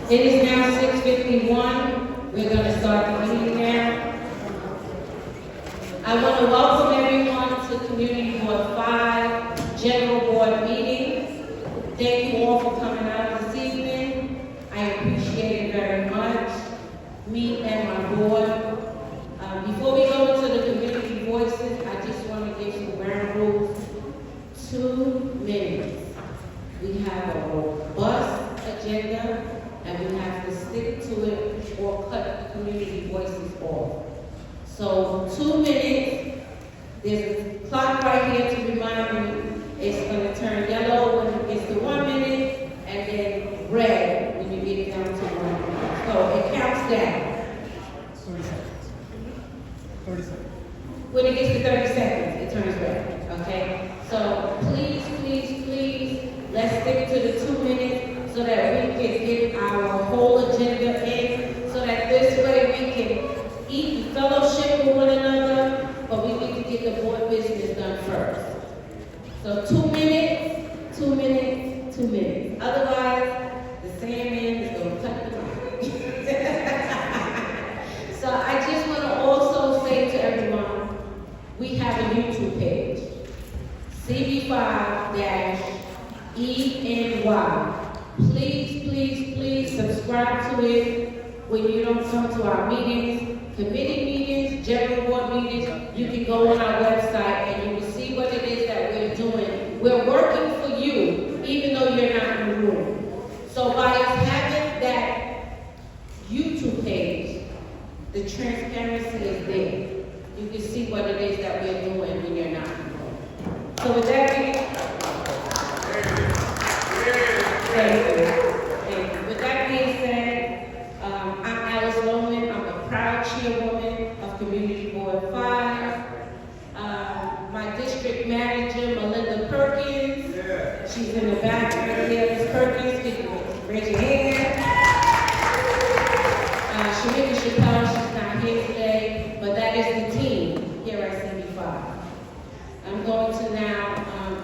It is now 6:51. We're going to start the meeting now. I want to welcome everyone to Community Board 5 General Board meeting. Thank you all for coming out this evening. I appreciate it very much. Me and my board. Before we go into the community voices, I just want to give some ground rules. 2 minutes. We have a robust agenda, and we have to stick to it or cut the community voices off. So 2 minutes. There's a clock right here to remind you. It's going to turn yellow when it gets to 1 minute, and then red when you get down to 1 minute. So it counts down. 30 seconds. 30 seconds. When it gets to 30 seconds, it turns red. Okay? So please, please, please, let's stick to the 2 minutes so that we can get our whole agenda in, so that this way we can eat and fellowship with one another, but we need to get the board business done first. So 2 minutes, 2 minutes, 2 minutes. Otherwise, the sandman is going to cut the line. So I just want to also say to everyone, we have a YouTube page, CB5-ENY. Please, please, please subscribe to it. When you don't come to our meetings, committee meetings, general board meetings, you can go on our website and you will see what it is that we're doing. We're working for you, even though you're not in the room. So by us having that YouTube page, the transparency is there. You can see what it is that we're doing when you're not in the room. So with that being With that being said, I'm Alice Loman. I'm a proud chairwoman of Community Board 5. My district manager, Melinda Perkins. She's in the back right here. Ms. Perkins, can you raise your hand? Shamika Chappelle, she's not here today, but that is the team here at CB5. I'm going to now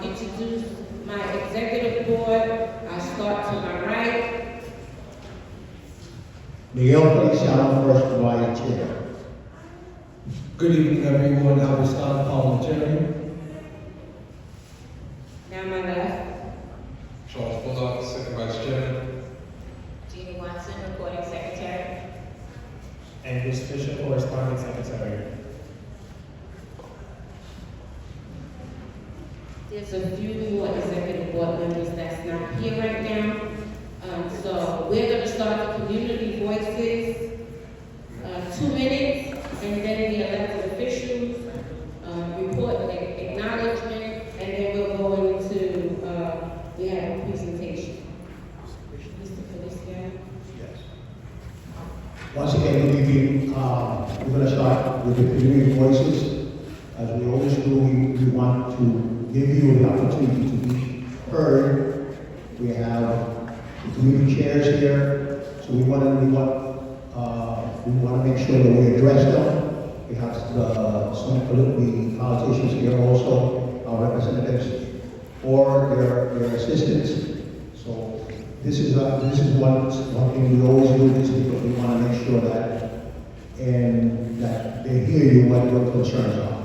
introduce my executive board. I start to my right. Miguel Feliciano, first vice chair. Good evening, everyone. I will start parliamentarian. Now my left. Charles Bullock, second vice chairman. Jeannie Watson, recording secretary. And Ms. Fisher, corresponding secretary. There's a few more executive board members that's not here right now. So we're going to start the community voices, 2 minutes, and then the elected officials, report acknowledgement, and then we'll go into, we have a presentation. Mr. Feliciano? Yes. Once again, good evening. We're going to start with the community voices. As we always do, we want to give you the opportunity to be heard. We have the community chairs here, so we want to make sure that we address them. We have some the politicians here also, our representatives, or their assistants. So this is one thing we always do, is because we want to make sure that they hear you what your concerns are.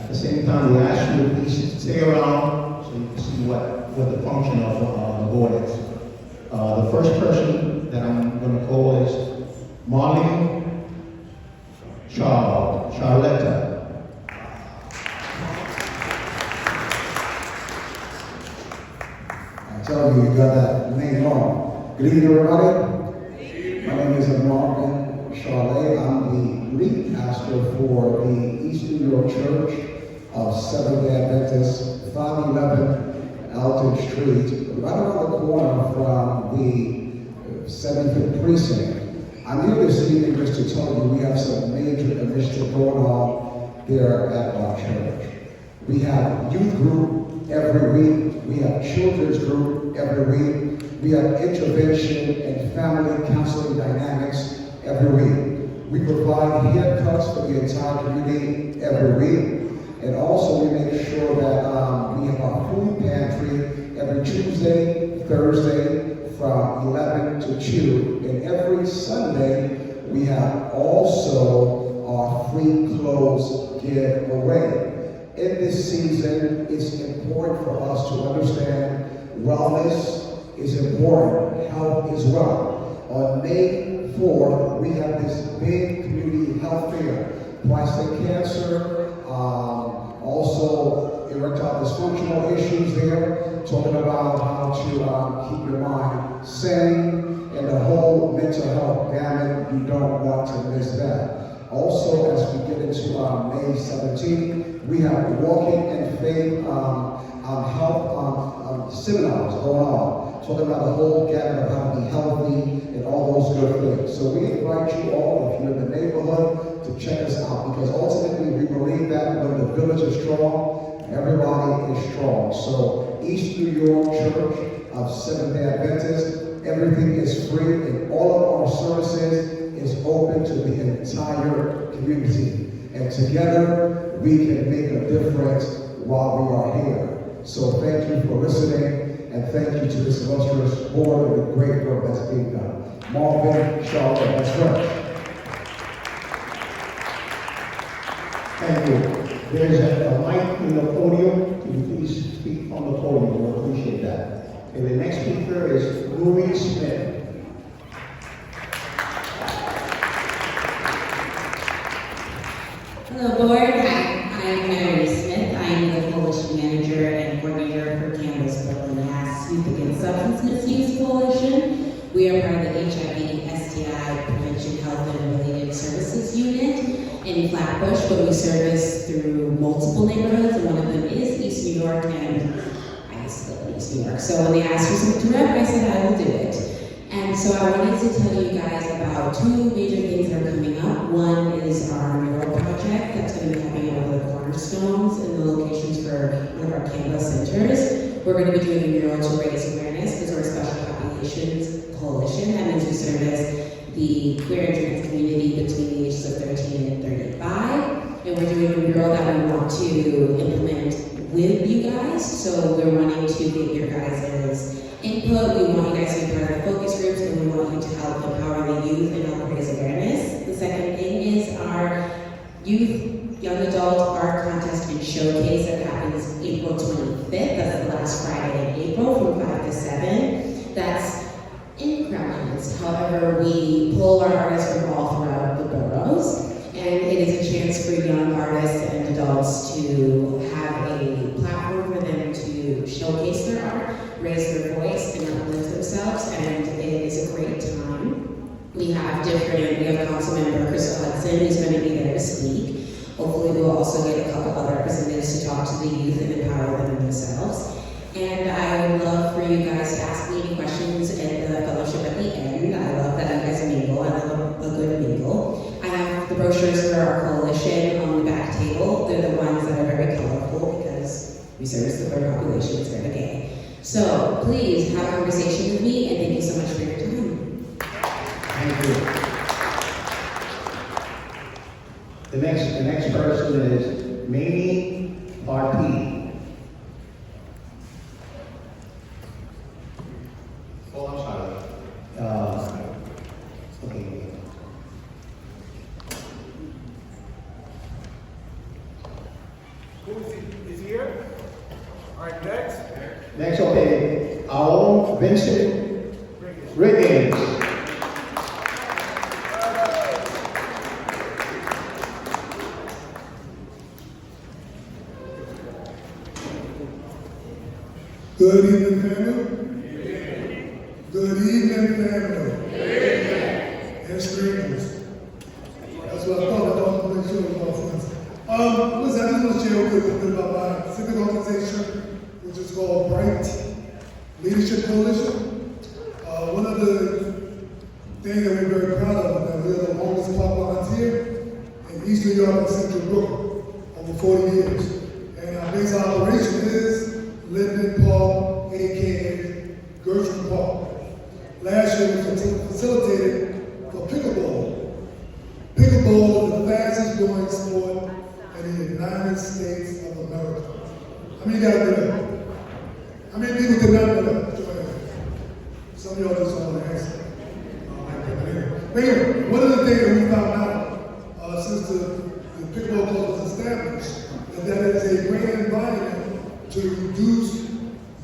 At the same time, we ask you to please stay around so you can see what the function of the board is. The first person that I'm going to call is Marlene Charletta. I tell you, you got that name wrong. Good evening, everybody. My name is Marlene Charletta. I'm the lead pastor for the East New York Church of Seventh-day Adventist, 511 Alton Street, right around the corner from the 75th Precinct. I'm here this evening just to tell you we have some major initiatives going on there at our church. We have youth group every week. We have children's group every week. We have intervention and family counseling dynamics every week. We provide haircuts for the entire community every week. And also we make sure that we have our food pantry every Tuesday, Thursday from 11 to 2 And every Sunday, we have also our free clothes giveaway. In this season, it's important for us to understand wellness is important, health is well. On May 4th, we have this big community health fair. Prostate cancer, also erectile dysfunctional issues there, talking about how to keep your mind sane, and the whole mental health gamut. You don't want to miss that. Also, as we get into May 17th, we have Walking in Faith health seminars going on, talking about the whole gamut of how to be healthy and all those good things. So we invite you all, if you're in the neighborhood, to check us out, because ultimately we believe that when the village is strong, everybody is strong. So East New York Church of Seventh-day Adventists, everything is free, and all of our services is open to the entire community. And together, we can make a difference while we are here. So thank you for listening, and thank you to this illustrious board and the great work that's being done. Marvin, Charlotte, that's right. Thank you. There's a mic in the podium. Can you please speak on the podium? We'll appreciate that. And the next speaker is Louis Smith. Hello, board. I'm Mary Smith. I'm the Coalition Manager and Coordinator for Canvas Brooklyn Mass Youth Against Substance Misuse Coalition. We are part of the HIV, STI, Prevention, Health, and Related Services Unit in Flatbush, but we service through multiple neighborhoods, and one of them is East New York, and I used to live in East New York. So when they asked for something to rep, I said I will do it. And so I wanted to tell you guys about two major things that are coming up. One is our mural project that's going to be happening over the cornerstones in the locations for one of our campus centers. We're going to be doing a mural to raise awareness because we're a special populations coalition. That means we service the queer and trans community between the ages of 13 and 35. And we're doing a mural that we want to implement with you guys. So we're wanting to get your guys' input. We want you guys to be part of the focus groups, and we want you to help empower the youth and help raise awareness. The second thing is our youth, young adult art contest and showcase that happens April 25th. That's the last Friday in April from 5 to 7. That's in Crownlands. However, we pull our artists from all throughout the boroughs, and it is a chance for young artists and adults to have a platform for them to showcase their art, raise their voice, and uplift themselves, and it is a great time. We have council member Crystal Hudson, who's going to be there to speak. Hopefully we'll also get a couple other representatives to talk to the youth and empower them themselves. And I would love for you guys to ask me any questions in the fellowship at the end. I love that you guys mingle. I love a good mingle. I have the brochures for our coalition on the back table. They're the ones that are very colorful because we service the queer population. It's very gay. So please have a conversation with me, and thank you so much for your time. Thank you. The next person is Mamie Barty. Oh, I'm sorry. Okay. Who is he? Is he here? All right, next. Next, okay, our own Vincent Riggins. Good evening, family. Good evening, family. And strangers. That's what I thought. I thought I was sure it was all friends. Listen, I just want to share a little bit about my civic organization, which is called Bright Leadership Coalition. One of the things that we're very proud of is that we're the longest block volunteer in East New York and Central Brooklyn, over 40 years. And our base operation is Linden Park, aka Gertrude Park. Last year we facilitated for pickleball. Pickleball is the fastest growing sport in the United States of America. How many guys do that? How many people did not know that? Some of y'all just want to answer. is a great environment to reduce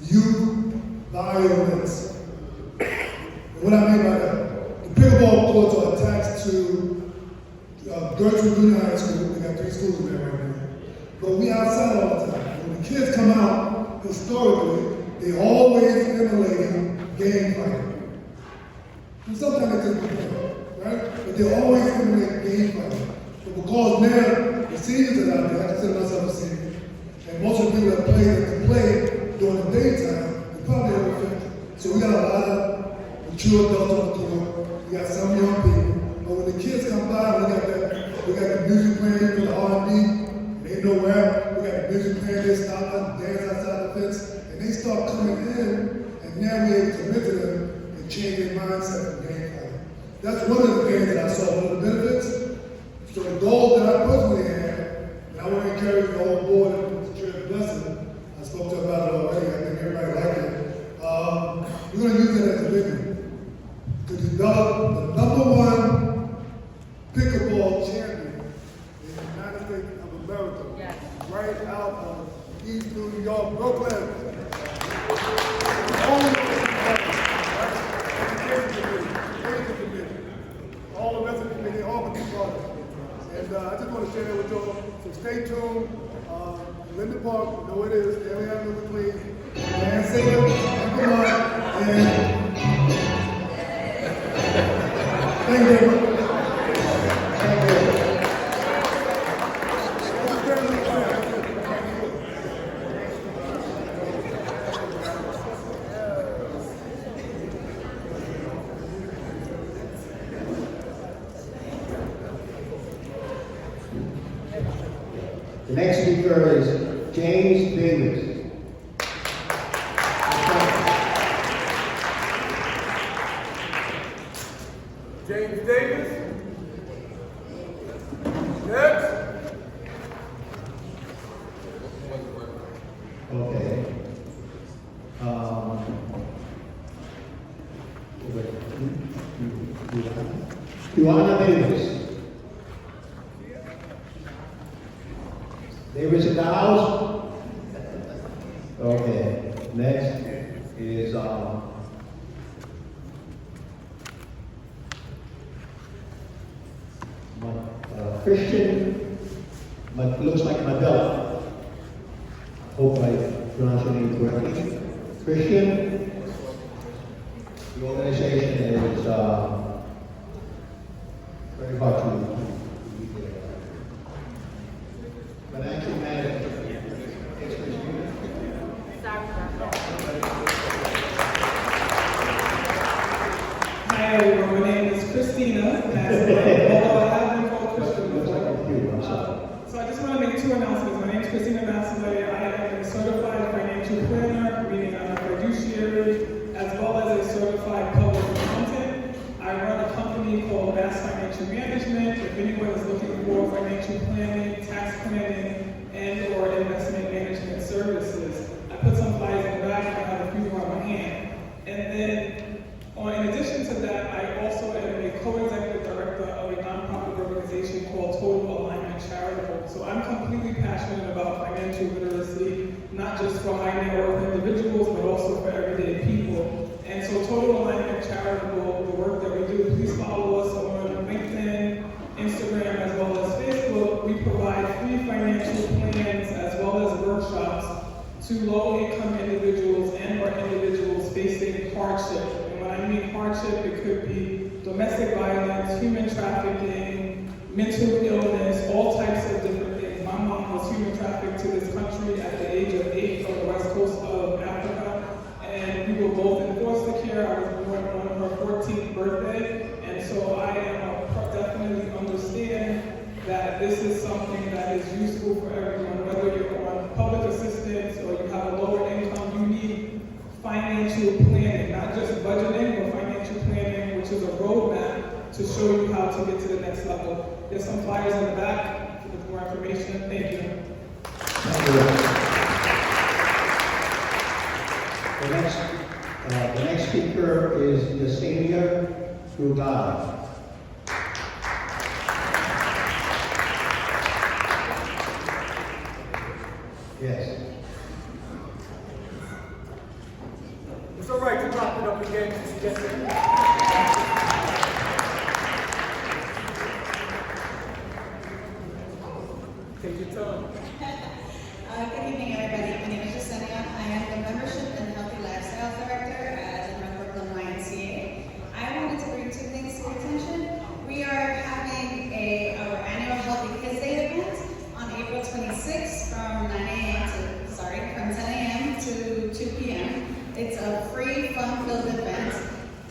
youth violence. And what I mean by that, the pickleball courts are attached to Gertrude Junior High School. We got 3 schools in there right now. But we outside all the time. When the kids come out, historically, they always emulating gang fighting. And sometimes they just play, right? But they always emulate gang fighting. But because now the seniors are out there, I consider myself a senior, and most of the people that play during the daytime, they probably over 50. So we got a lot of mature adults on the court. We got some young people. But when the kids come by, we got the music playing, we got the R&B, they know where. We got the music playing, they stop us, dance outside the fence, and they start coming in, and now we're able to commit to them and change their mindset from gang fighting. That's one of the things that I saw, one of the benefits. So the goal that I personally had, and I want to encourage the whole board and Mr.J. blessing. I spoke to her about it already. I think everybody liked it. We're going to use that as a venue to develop the #1 pickleball champion in the United States of America. Yes. Right out of East New York, Brooklyn. All the rest of the committee, all the people. And I just want to share that with y'all. So stay tuned. Linda Park, you know what it is. There we have number 3. And singer, and come on. And thank you very much. The next speaker is James Davis. James Davis. Next. Okay. Joanna Davis. Davis in the house? Okay. Next is Christian, looks like Mandela. Hope I pronounced your name correctly. Christian. The organization is very hard to financial management. Hi everyone, my name is Christina, although I have been called Christian before. So I just want to make 2 announcements. My name is Christina Massillay. I am a certified financial planner, meaning I'm a fiduciary, as well as a certified public accountant. I run a company called Mass Financial Management. If anyone is looking for financial planning, tax planning, and or investment management services, I put some flyers in the back and I have a few on my hand. And then, in addition to that, I also am a co-executive director of a nonprofit organization called Total Alignment Charitable. So I'm completely passionate about financial literacy, not just for high net worth individuals, but also for everyday people. And so Total Alignment Charitable, the work that we do, please follow us on LinkedIn, Instagram, as well as Facebook. We provide free financial plans as well as workshops to low-income individuals and or individuals facing hardship. And when I mean hardship, it could be domestic violence, human trafficking, mental illness, all types of different things. My mom was human trafficked to this country at the age of 8 from the west coast of Africa, and we were both in foster care. I was born on her 14th birthday, and so I definitely understand that this is something that is useful for everyone, whether you're on public assistance or you have a lower income. You need financial planning, not just budgeting, but financial planning, which is a roadmap to show you how to get to the next level. There's some flyers in the back with more information. Thank you. Thank you. The next speaker is Yesenia Rugada. Yes. It's all right to wrap it up again since you get there. Take your time. Good evening, everybody. My name is Yesenia. I am the Membership and Healthy Lifestyle Director at the Brooklyn YMCA. I wanted to bring two things to your attention. We are having our annual Healthy Kids Day event on April 26th from 10 a.m. to 2 p.m. It's a free, fun-filled event.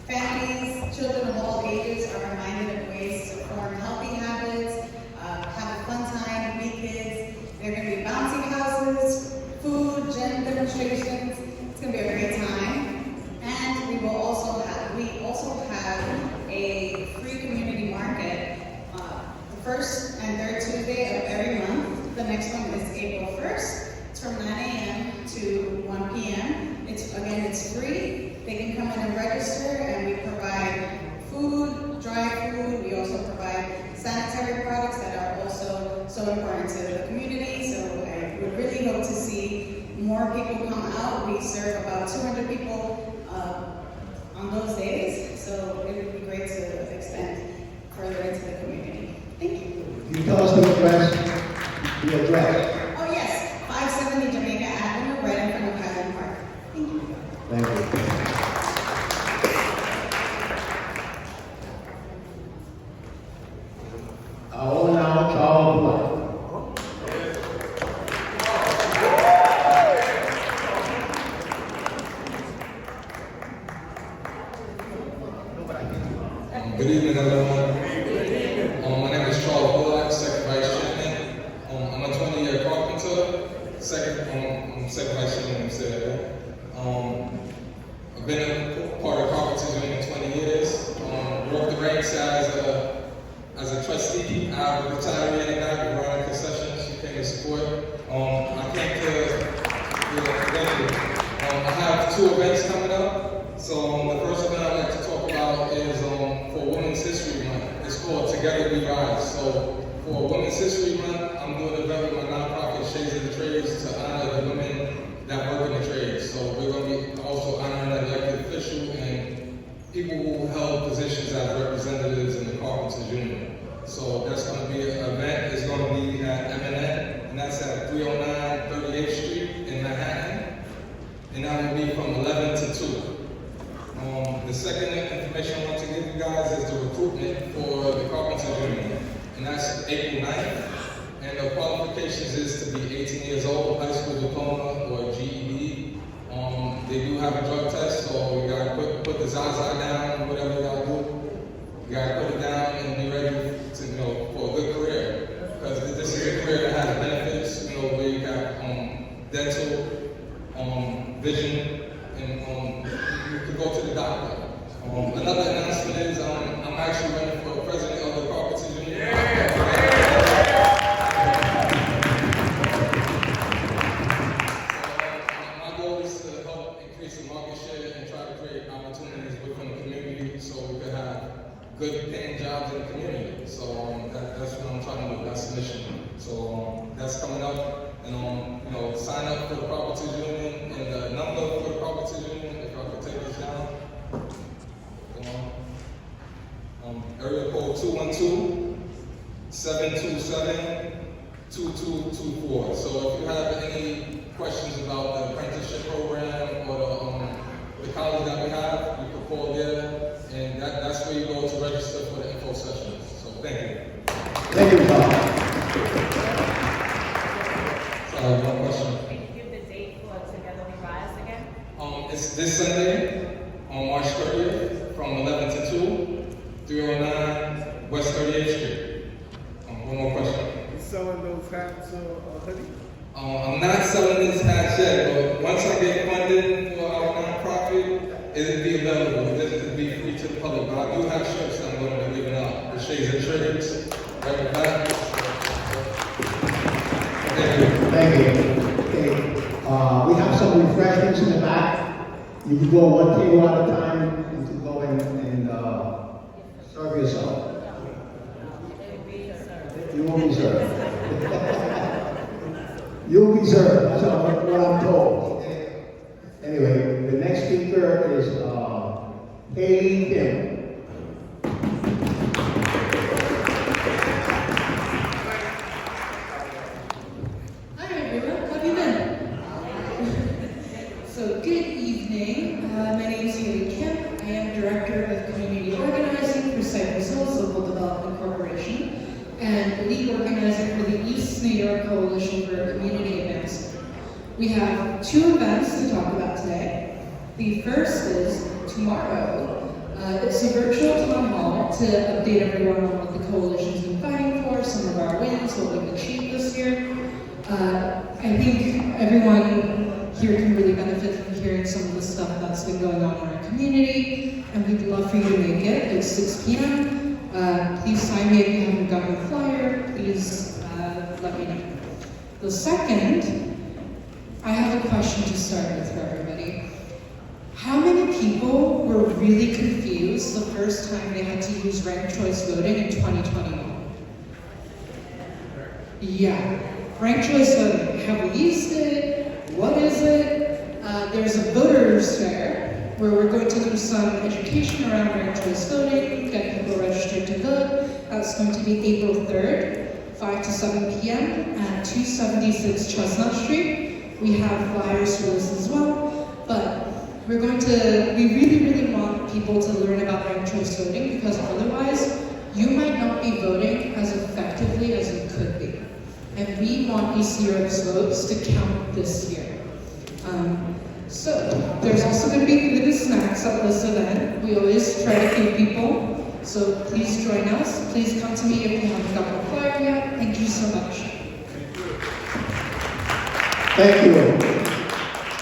Families, children of all ages are reminded of ways to form healthy habits, have a fun time, meet kids. There are going to be bouncy houses, food, gym demonstrations. It's going to be a great time. And we also have a free community market the first and third Tuesday of every month. The next one is April 1st. It's from 9 a.m. to 1 p.m. It's free. They can come in and register, and we provide food, dry food. We also provide sanitary products that are also so important to the community. So I would really hope to see more people come out. We serve about 200 people on those days, so it would be great to extend further into the community. Thank you. Can you tell us the address? The address. Oh yes, 570 Jamaica Avenue, right in front of Highland Park. Thank you. Thank you. All now, Charles Black. Good evening, everyone. My name is Charles Bullock, second vice chairman. I'm a 20-year carpenter. I'm second vice chairman, I'm saying that. I've been a part of carpenters union 20 years. Worked the ranks as a trustee. I was a retiree now, been running concessions, came to support. I came to I have two events coming up. So the first event I'd like to talk about is for Women's History Month. It's called Together We Rise. So for Women's History Month, I'm doing an event with my nonprofit Shades of the Trades to honor the women that work in the trades. So we're going to be also honoring elected officials and people who held positions as representatives in the Carpenters Union. So that's going to be an event. It's going to be at M&N, and that's at 309 38th Street in Manhattan. And that will be from 11 to 2. The second information I want to give you guys is the recruitment for the Carpenters Union, and that's April 9th. And the qualifications is to be 18 years old, high school diploma or GED. They do have a drug test, so you gotta put the Zaza down, whatever you gotta do. You gotta put it down and be ready to, for a good career. Because this is a career that has benefits, where you got dental, vision, and you can go to the doctor. Another announcement is I'm actually running for president of the Carpenters Union. My goal is to help increase the market share and try to create opportunities within the community so we can have good paying jobs in the community. So that's what I'm trying to do. That's the mission. So that's coming up. And sign up for the Carpenters Union, and the number for the Carpenters Union, if I could take this down. Area code 212-727-2224. So if you have any questions about the apprenticeship program or the college that we have, you can call there, and that's where you go to register for the info sessions. So thank you. Thank you, Bob. One question. Can you give the date for Together We Rise again? It's this Sunday, on March 30th, from 11 to 2, 309 West 38th Street. One more question. You selling those hats hoodie? I'm not selling these hats yet, but once I get funded for our nonprofit, it'll be available. It'll be free to the public. But I do have shirts that I'm going to be giving out. The Shades of Trades, right in the back. Thank you. Thank you. Okay. We have some refreshments in the back. You can go one table at a time and to go and serve yourself. You won't be served. You'll be served, that's what I'm told. Anyway, the next speaker is Haley Kim. Hi everyone, how have you been? So good evening, my name is Haley Kim. I am Director of Community Organizing for Cypress Hills Local Development Corporation and lead organizer for the East New York Coalition for Community Advancement. We have two events to talk about today. The first is tomorrow. It's a virtual town hall to update everyone on what the coalition's been fighting for, some of our wins, what we've achieved this year. I think everyone here can really benefit from hearing some of the stuff that's been going on in our community, and we'd love for you to make it. It's 6 p.m. Please sign me if you haven't gotten a flyer. Please let me know. The second, I have a question to start with for everybody. How many people were really confused the first time they had to use ranked choice voting in 2021? Yeah, ranked choice voting. Have we used it? What is it? There's a voters fair where we're going to do some education around ranked choice voting, get people registered to vote. That's going to be April 3rd, 5 to 7 p.m. at 276 Chestnut Street. We have flyers for this as well, but we really want people to learn about ranked choice voting because otherwise you might not be voting as effectively as you could be. And we want East New York's votes to count this year. So there's also going to be food and snacks at this event. We always try to feed people, so please join us. Please come to me if you haven't gotten a flyer yet. Thank you so much. Thank you.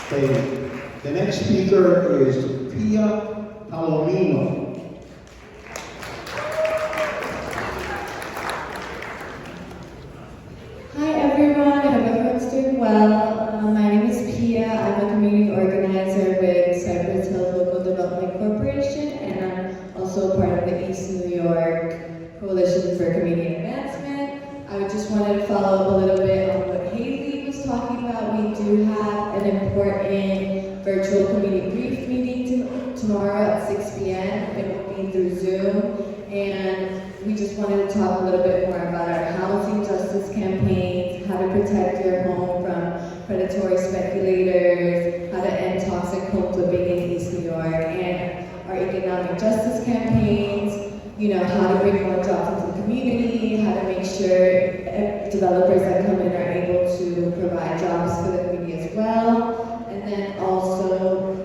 Okay. The next speaker is Pia Palomino. Hi everyone, I hope everyone's doing well. My name is Pia. I'm a community organizer with Cypress Hills Local Development Corporation, and I'm also part of the East New York Coalition for Community Advancement. I just wanted to follow up a little bit on what Haley was talking about. We do have an important virtual community brief meeting tomorrow at 6 p.m. It will be through Zoom, and we just wanted to talk a little bit more about our housing justice campaigns, how to protect your home from predatory speculators, how to end toxic home flipping in East New York, and our economic justice campaigns, how to bring more jobs into the community, how to make sure developers that come in are able to provide jobs for the community as well. And then also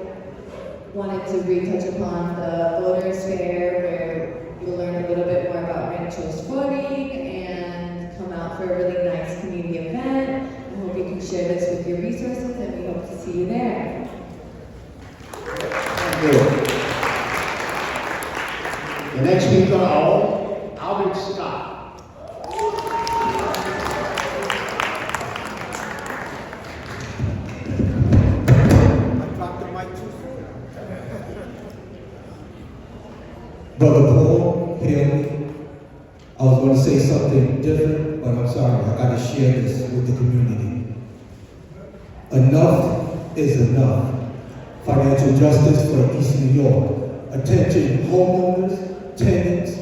wanted to retouch upon the voters fair where you'll learn a little bit more about ranked choice voting and come out for a really nice community event. I hope you can share this with your resources, and we hope to see you there. Thank you. The next speaker, Albert Scott. Brother Paul, Haley, I was going to say something different, but I'm sorry, I got to share this with the community. Enough is enough. Financial justice for East New York. Attention homeowners, tenants,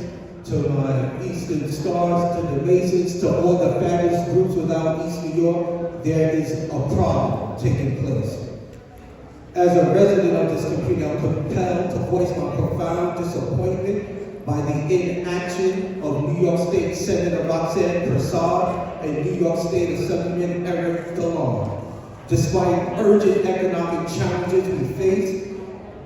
to my Eastern Stars, to the Masons, to all the fabulous groups without East New York, there is a problem taking place. As a resident of this community, I'm compelled to voice my profound disappointment by the inaction of New York State Senator Roxanne Prasad and New York State Assemblyman Eric DeLong. Despite urgent economic challenges we face,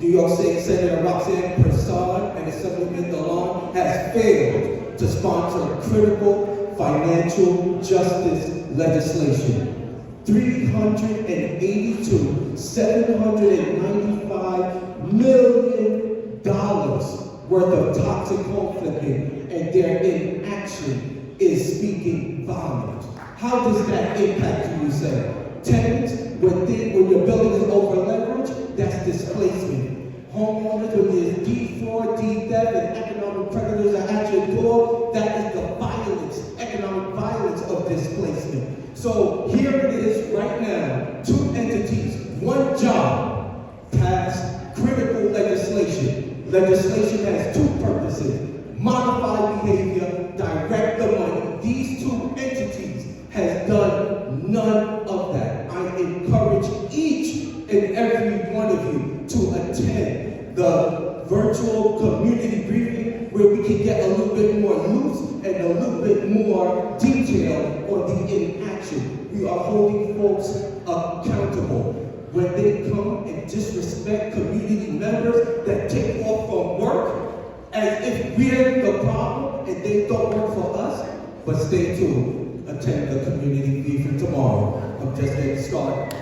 New York State Senator Roxanne Prasad and Assemblyman DeLong has failed to sponsor critical financial justice legislation. $382, $795 million worth of toxic home flipping, and their inaction is speaking volumes. How does that impact you, say? Tenants, when your building is over leveraged, that's displacement. Homeowners, when there's D4, D-Dev, and economic predators are at your door, that is the violence, economic violence of displacement. So here it is legislation has two purposes: modify behavior, direct the money. These two entities has done none of that. I encourage each and every one of you to attend the virtual community briefing where we can get a little bit more loose and a little bit more detail on the inaction. We are holding folks accountable. When they come and disrespect community members that take off from work as if we're the problem and they don't work for us, but stay tuned. Attend the community briefing tomorrow. I'm just getting started.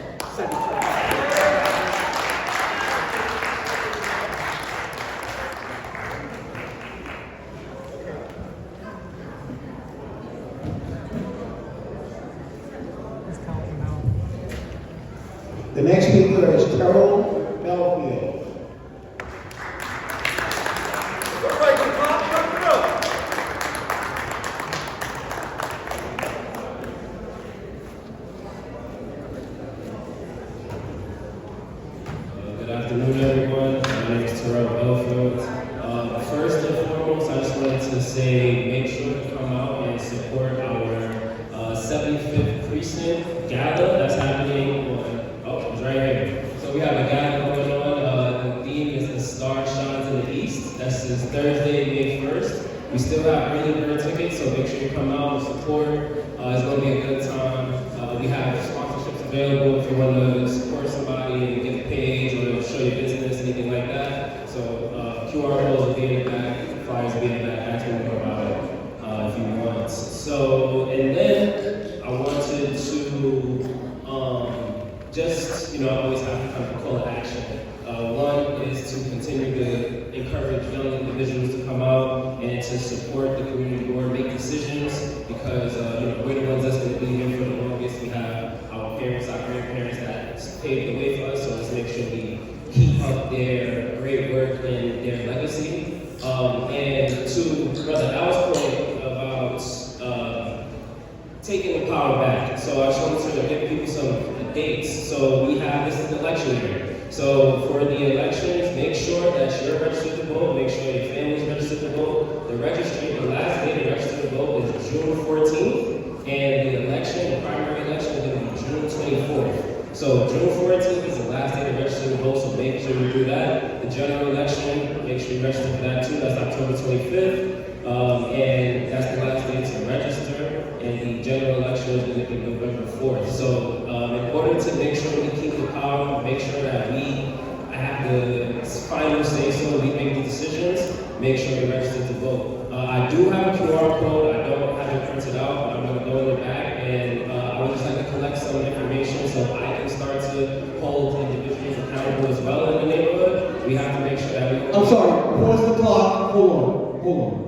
The next speaker is Terrell Belfield. Good afternoon, everyone. My name is Terrell Belfield. First and foremost, I just wanted to say make sure to come out and support our 75th Precinct Gala that's happening on, oh, it's right here. So we have a gala going on. The theme is the Star Shines in the East. That's this Thursday, May 1st. We still have early bird tickets, so make sure you come out and support. It's going to be a good time. We have sponsorships available if you want to support somebody and get a page or show your business, anything like that. So QR codes will be in the back, flyers will be in the back, ask me more about it if you want. So, and then I wanted to just, I always have to kind of call to action. One is to continue to encourage young individuals to come out and to support the community board, make decisions, because we're the ones that's going to be here for the longest. We have our parents, our grandparents that paved the way for us, so let's make sure we keep up their great work and their legacy. And to Brother Al's point about taking the power back. So I just wanted to give people some dates. So we have, this is the election year. So for the elections, make sure that you're registered to vote, make sure your family's registered to vote. The last day to register to vote is June 14th, and the election, the primary election, is going to be June 24th. So June 14th is the last day to register to vote, so make sure you do that. The general election, make sure you register for that too, that's October 25th. And that's the last day to register, and the general election is going to be November 4th. So in order to make sure we keep the power, make sure that I have the final say so we make the decisions, make sure you're registered to vote. I do have a QR code, I don't have it printed out, but I'm going to go in the back, and I would just like to collect some information so I can start to hold individuals accountable as well in the neighborhood. We have to make sure that we... I'm sorry, pause the clock, hold on.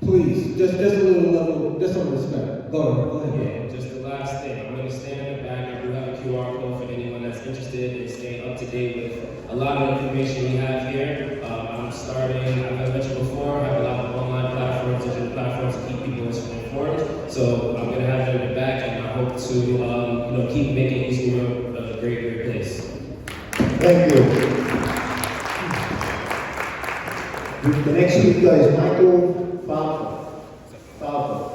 Please, just a little level, just some respect. Go ahead. Yeah, just the last thing. I'm going to stand in the back. I do have a QR code for anyone that's interested in staying up to date with a lot of information we have here. I'm starting, I've mentioned before, I have a lot of online platforms, digital platforms to keep people informed. So I'm going to have them in the back, and I hope to keep making East New York a great, great place. Thank you. The next speaker is Michael Falco.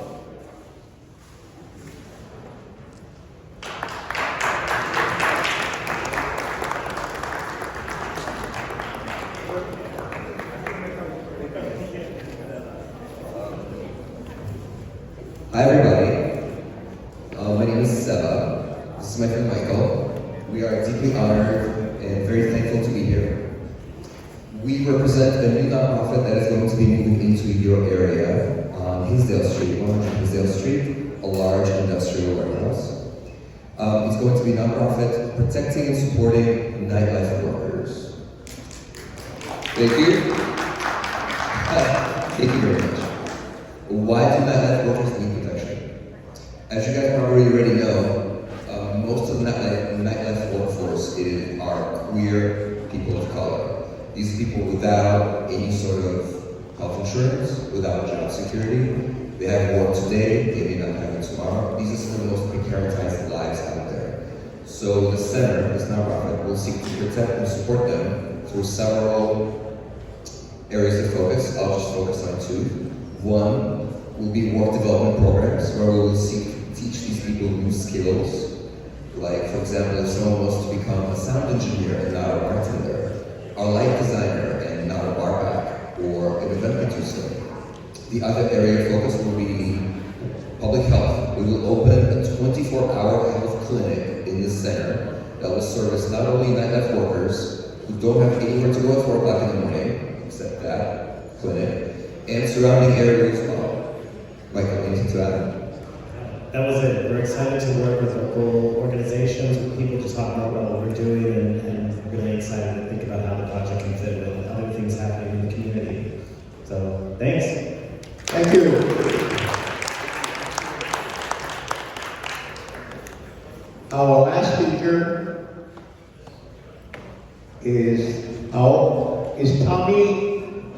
Hi everybody, my name is Seba. This is my friend Michael. We are deeply honored and very thankful to be here. We represent a new nonprofit that is going to be moving into your area on Hinsdale Street, 100 Hinsdale Street, a large industrial warehouse. It's going to be a nonprofit protecting and supporting nightlife workers. Thank you. Thank you very much. Why do nightlife workers need protection? As you guys probably already know, most of the nightlife workforce are queer people of color. These are people without any sort of health insurance, without job security. They have work today, they may not have it tomorrow. These are some of the most precaritized lives out there. So the center, this nonprofit, will seek to protect and support them through several areas of focus. I'll just focus on two. One will be work development programs where we will teach these people new skills. Like, for example, if someone wants to become a sound engineer and not a bartender, a light designer and not a bar back, or an event producer. The other area of focus will be public health. We will open a 24-hour health clinic in the center that will service not only nightlife workers who don't have anywhere to go at 4 o'clock in the morning, except that clinic, and surrounding areas as well. Michael, anything to add? That was it. We're excited to work with local organizations, with people to talk more about what we're doing, and really excited to think about how the project can fit with other things happening in the community. So, thanks. Thank you. Our last speaker is Tommy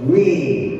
Green.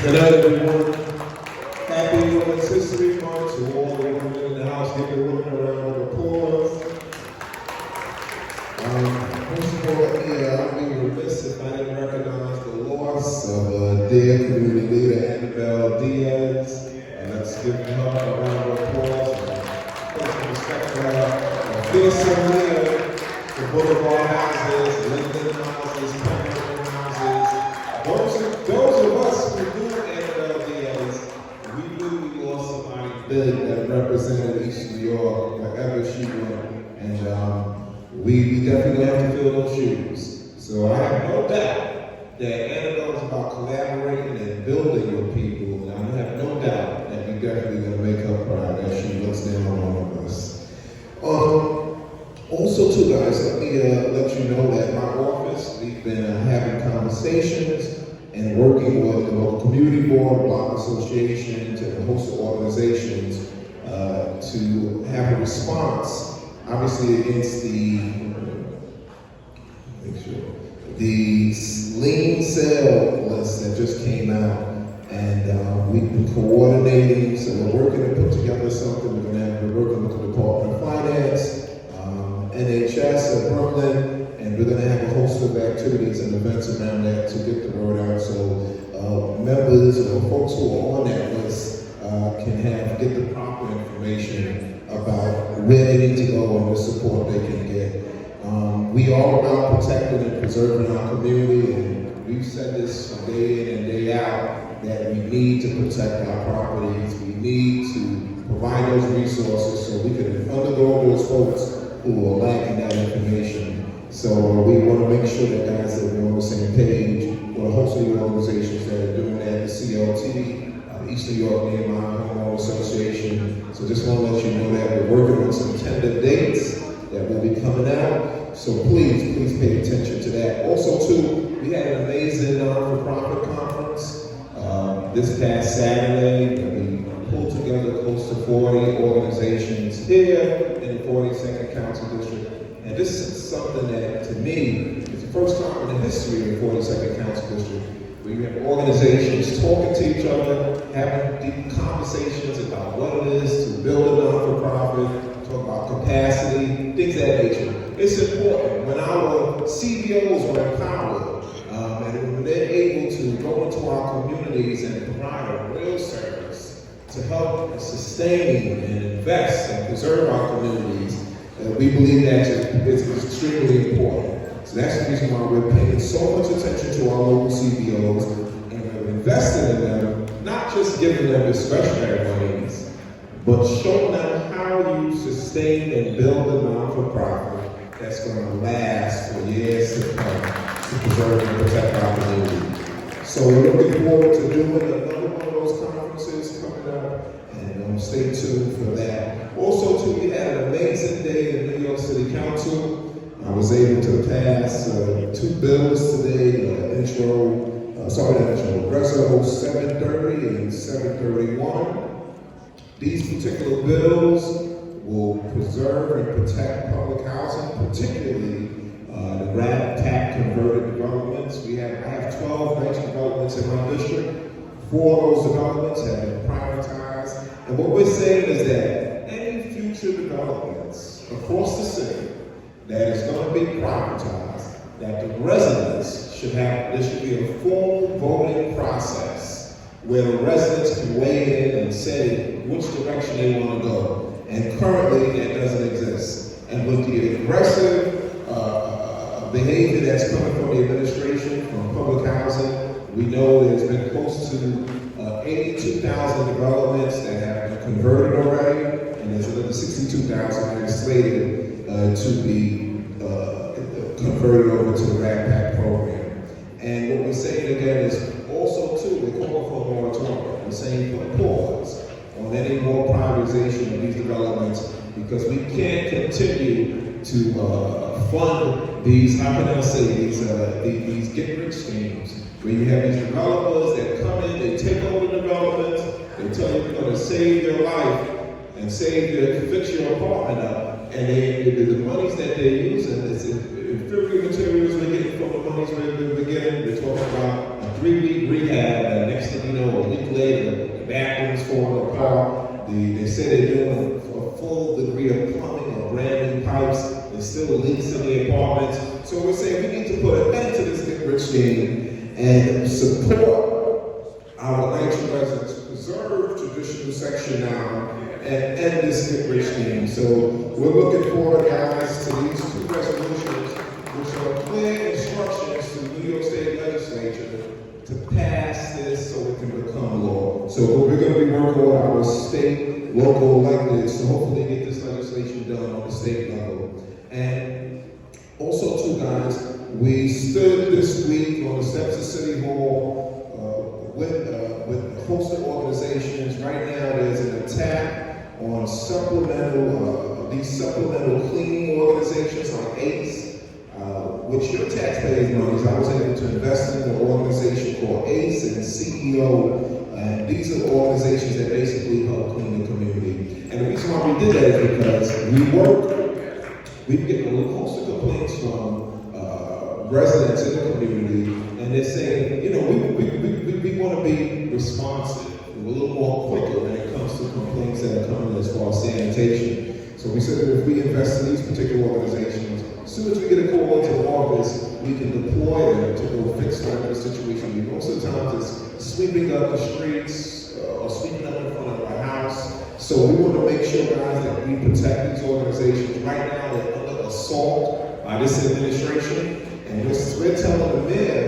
Good night, everyone. Happy Women's History Month to all the women in the house. Give the women a round of applause. First of all, I'd be remiss if I didn't recognize the loss of a dear community leader, Annabelle Diaz. Let's give her a round of applause. Put some respect for her. Fearsome leader, the Boulevard houses, Linden houses, Pembroke houses. Those of us who knew Annabelle Diaz, we knew we lost somebody bid that represented East New York wherever she went. And we definitely have to fill those shoes. So I have no doubt that Annabelle is about collaborating and building with people. And I have no doubt that you're definitely going to make her proud as she looks down on all of us. Also too, guys, let me let you know that my office, we've been having conversations and working with the local community board, block associations, and a host of organizations to have a response, obviously against the lien sale list that just came out. And we've been coordinating, so we're working to put together something. We're working with the Department of Finance, NHS of Brooklyn, and we're going to have a host of activities and events around that to get the word out, so members or folks who are on that list can get the proper information about where they need to go and the support they can get. We are about protecting and preserving our community, and we've said this day in and day out that we need to protect our properties. We need to provide those resources so we can undergo those folks who are lacking that information. So we want to make sure that guys that we're on the same page with a host of the organizations that are doing that, the CLT, the East New York Neighborhood Homeowner Association. So just want to let you know that we're working on some tentative dates that will be coming out. So please pay attention to that. Also too, we had an amazing not-for-profit conference this past Saturday. We pulled together close to 40 organizations here in the 42nd Council District. And this is something that, to me, is the first time in the history of the 42nd Council District where you have organizations talking to each other, having deep conversations about what it is to build a not-for-profit, talk about capacity, things of that nature. It's important when our CBOs are empowered and when they're able to go into our communities and provide a real service to help and sustain and invest and preserve our communities. We believe that is extremely important. So that's the reason why we're paying so much attention to our local CBOs and we're investing in them, not just giving them discretionary monies, but showing them how you sustain and build a non-for-profit that's going to last for years to come to preserve and protect our community. So we're looking forward to doing another one of those conferences coming up, and stay tuned for that. Also, too, we had an amazing day in New York City Council. I was able to pass 2 bills today, Reso 730 and 731. These particular bills will preserve and protect public housing, particularly the grab tap converted developments. I have 12 ranch developments in my district. 4 of those developments have been privatized. And what we're saying is that any future developments across the city that is going to be privatized, that the residents should have, there should be a full voting process where the residents can weigh in and say which direction they want to go. And currently, that doesn't exist. And with the aggressive behavior that's coming from the administration, from public housing, we know there's been close to 82,000 developments that have been converted already, and there's another 62,000 that are slated to be converted over to the RADPAC program. And what we're saying again is also too, we're calling for a moratorium. We're saying put a pause on any more privatization of these developments because we can't continue to fund these, how can I say, these get-rich schemes where you have these developers that come in, they take over the developments, they tell you they're going to save your life and fix your apartment up, and the monies that they're using, it's inferior materials they're getting from the monies we're getting. They're talking about a 3-week rehab, and next thing you know, a week later, the bathrooms falling apart. They say they're doing a full degree of plumbing or brand new pipes. There's still leaks in the apartments. So we're saying we need to put an end to this get-rich scheme and support our Langston residents, preserve traditional Section 9, and end this get-rich scheme. So we're looking forward, guys, to these 2 resolutions, which are clear instructions to the New York State Legislature to pass this so it can become law. So So we're going to be working with our state, local electeds to hopefully get this legislation done on the state level. And also too, guys, we stood this week on the steps of City Hall with a host of organizations. Right now, there's an attack on these supplemental cleaning organizations like ACE, which your taxpayers' monies. I was able to invest in an organization called ACE and CEO, and these are organizations that basically help clean the community. And the reason why we did that is because we've getting a little host of complaints from residents in the community, and they're saying, you know, we want to be responsive. We're a little more quicker when it comes to complaints that are coming as far as sanitation. So we said that if we invest in these particular organizations, as soon as we get a call into the office, we can deploy them to go fix whatever the situation is. Most of the times it's sweeping up the streets or sweeping up in front of our house. So we want to make sure, guys, that we protect these organizations. Right now, they're under assault by this administration. And we're telling the mayor,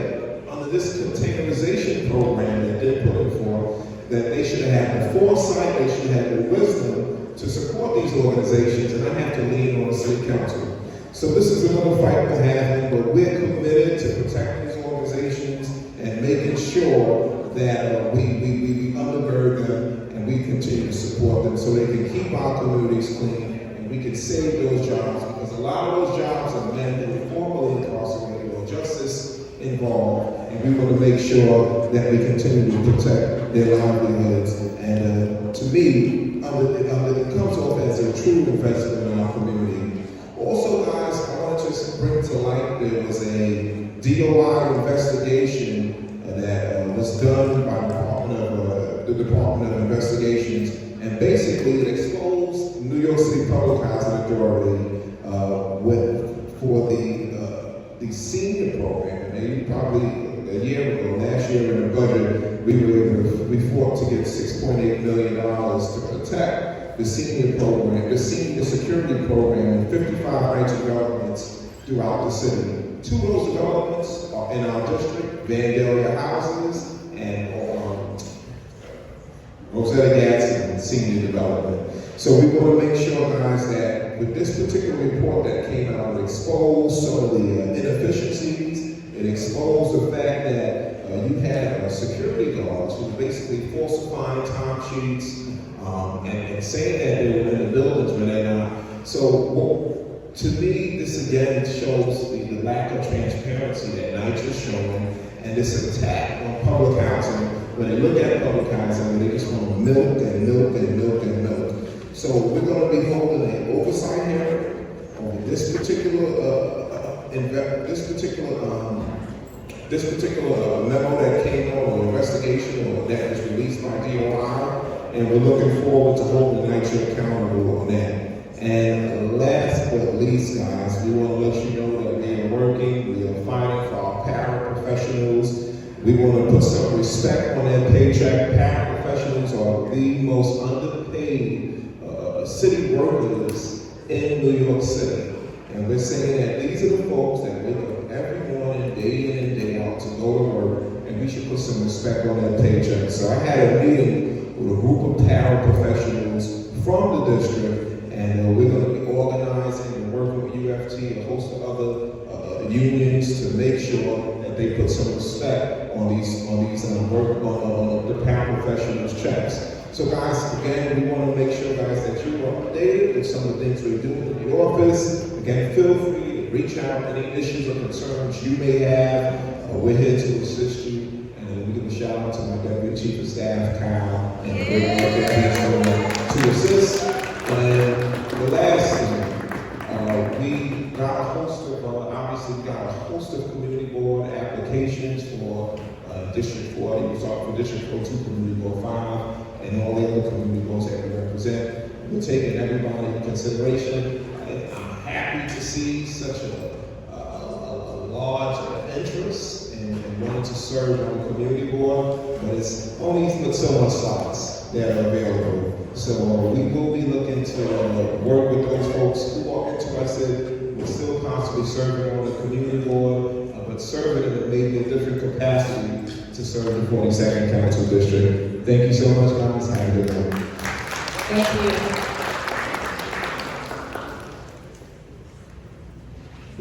under this containerization program that they're putting forth, that they should have the foresight, they should have the wisdom to support these organizations, and I have to lean on the city council. So this is another fight we're having, but we're committed to protecting these organizations and making sure that we undergird them and we continue to support them so they can keep our communities clean and we can save those jobs, because a lot of those jobs are men who are formerly incarcerated or justice involved, and we want to make sure that we continue to protect their livelihoods. And to me, it comes off as a true investment in our community. Also, guys, I want to just bring to light, there was a DOI investigation that was done by the Department of Investigations, and basically it exposed New York City Public Housing Authority for the senior program. And probably a year ago, last year in the budget, we fought to get $6.8 million to protect the senior program, the senior security program in 55 ranch developments throughout the city. 2 of those developments are in our district, Vandalia Houses and Rosetta Gadsden Senior Development. So we want to make sure, guys, that with this particular report that came out, it exposed some of the inefficiencies. It exposed the fact that you had security guards who were basically falsifying time sheets and saying that they were in the buildings when they're not. So to me, this again shows the lack of transparency that NICE is showing, and this attack on public housing. When they look at public housing, they just want to milk and milk and milk and milk. So we're going to be holding an oversight hearing on this particular memo that came on, or investigation, or that was released by DOI, and we're looking forward to holding NICE accountable on that. And last but least, guys, we want to let you know that we are working, we are fighting for our paraprofessionals. We want to put some respect on their paycheck. Paraprofessionals are the most underpaid city workers in New York City. And we're saying that these are the folks that wake up every morning, day in and day out to go to work, and we should put some respect on their paycheck. So I had a meeting with a group of paraprofessionals from the district, and we're going to be organizing and working with UFT and a host of other unions to make sure that they put some respect on the paraprofessionals' checks. So guys, again, we want to make sure, guys, that you are updated with some of the things we're doing in the office. Again, feel free to reach out any issues or concerns you may have. We're here to assist you. And we give a shout out to my Deputy Chief of Staff, Kyle, and the great work that he's doing to assist. And the last thing, we got a host of, obviously, we got a host of community board applications for District 40. We start for District 42, Community Board 5, and all the other community boards that we represent. We're taking everybody into consideration. I'm happy to see such a large interest in wanting to serve on the community board, but it's only but so much slots that are available. So we will be looking to work with those folks who are interested. We're still possibly serving on the community board, but serving in maybe a different capacity to serve the 42nd Council District. Thank you so much, guys. Have a good night. Thank you.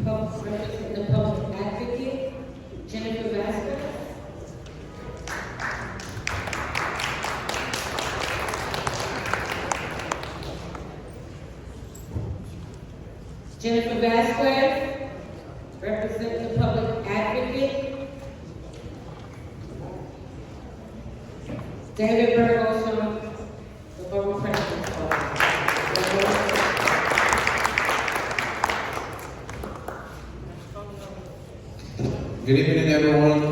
The public advocate, Jennifer Vasquez. Jennifer Vasquez, representing the public advocate. David Burgos, the borough president. Good evening, everyone.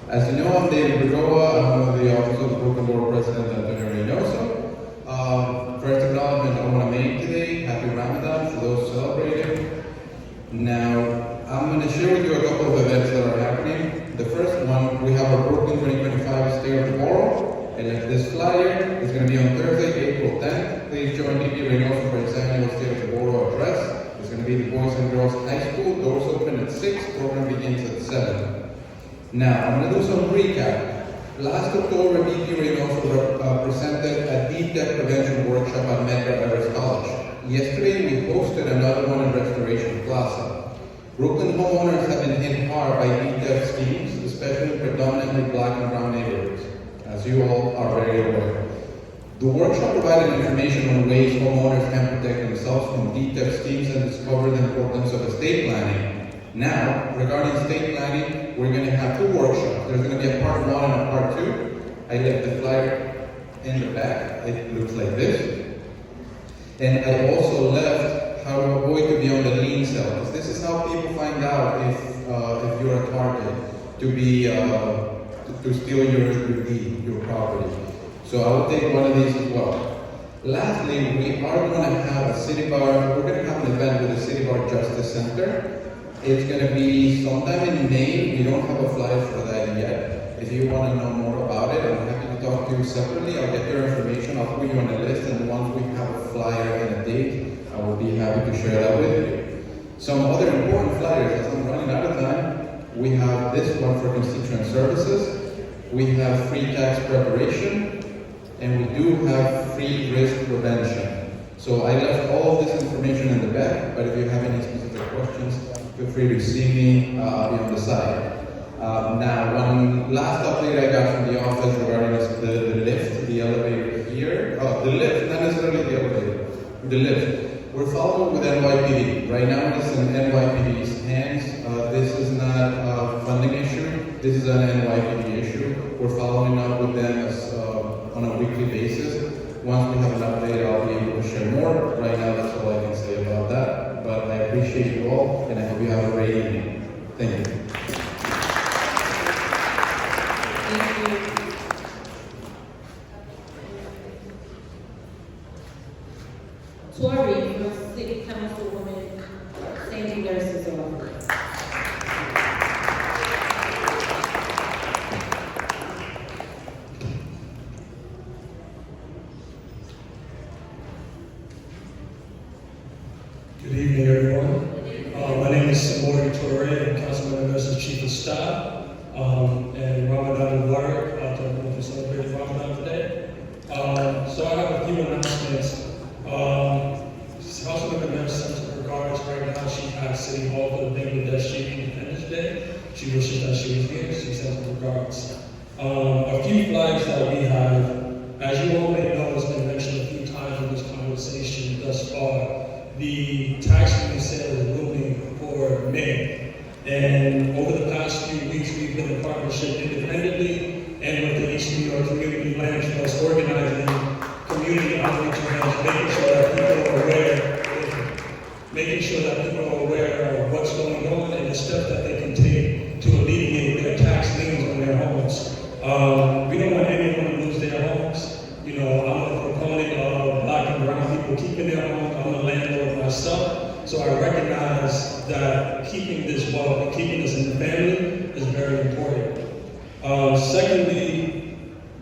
As you know, I'm David Bergoa. I'm one of the office of the Brooklyn Borough President, Antonio Reynoso. First acknowledgement I want to make today, happy Ramadan for those celebrating. Now, I'm going to share with you a couple of events that are happening. The first one, we have our Brooklyn 2025 State of the Borough, and this flyer is going to be on Thursday, April 10th. Please join DP Reynoso for his annual State of the Borough address. It's going to be the Boys and Girls High School. Doors open at 6, program begins at 7. Now, I'm going to do some recap. Last October, DP Reynoso presented a deep debt prevention workshop at Medgar Evers College. Yesterday, we hosted another one in Restoration Plaza. Brooklyn homeowners have been hit hard by deep debt schemes, especially in predominantly black and brown neighborhoods, as you all are very aware. The workshop provided information on ways homeowners can protect themselves from deep debt schemes and discover the importance of estate planning. Now, regarding estate planning, we're going to have 2 workshops. There's going to be a part 1 and a part 2. I left the flyer in the back. It looks like this. And I also left how to avoid to be on the lien sale, because this is how people find out if you're a target to be to steal your deed, your property. So I will take one of these as well. Lastly, we are going to have a City Bar, we're going to have an event with the City Bar Justice Center. It's going to be sometime in May. We don't have a flyer for that yet. If you want to know more about it, I'm happy to talk to you separately. I'll get your information, I'll put you on the list, and once we have a flyer and a date, I will be happy to share that with you. Some other important flyers, as I'm running out of time, we have this one for constituent services. We have free tax preparation. And we do have free risk prevention. So I left all of this information in the back, but if you have any specific questions, feel free to see me on the side. Now, one last update I got from the office regarding the lift, the elevator here. The lift, not necessarily the elevator, the lift. We're following with NYPD. Right now it's in NYPD's hands. This is not a funding issue. This is an NYPD issue. We're following up with them on a weekly basis. Once we have an update, I'll be able to share more. Right now, that's all I can say about that. But I appreciate you all, and I hope you have a great evening. Thank you. Thank you. Tori from City Councilwoman Sandy Nurse's office. Good evening, everyone. My name is Samori Torre. I'm Councilman Nurse's Chief of Staff. And Ramadan Mubarak. I don't know if you celebrated Ramadan today. So I have a few announcements. Councilman Nurse sends her regards. Right now, she has City Hall for the Bangladeshi Independence Day. She wishes that she was here. She sends her regards. A few flags that we have, as you all may know, it's been mentioned a few times in this conversation thus far. The tax lien sale is looming for May. And over the past few weeks, we've been in partnership independently and with the East New York Community Land Trust organizing community outreach events, making sure that people are aware of what's going on and the steps that they can take to alleviate their tax liens on their homes. We don't want anyone to lose their homes. You know, I'm a proponent of black and brown people keeping their homes. I'm a landlord myself, so I recognize that keeping this wealth and keeping this in the family is very important. Secondly,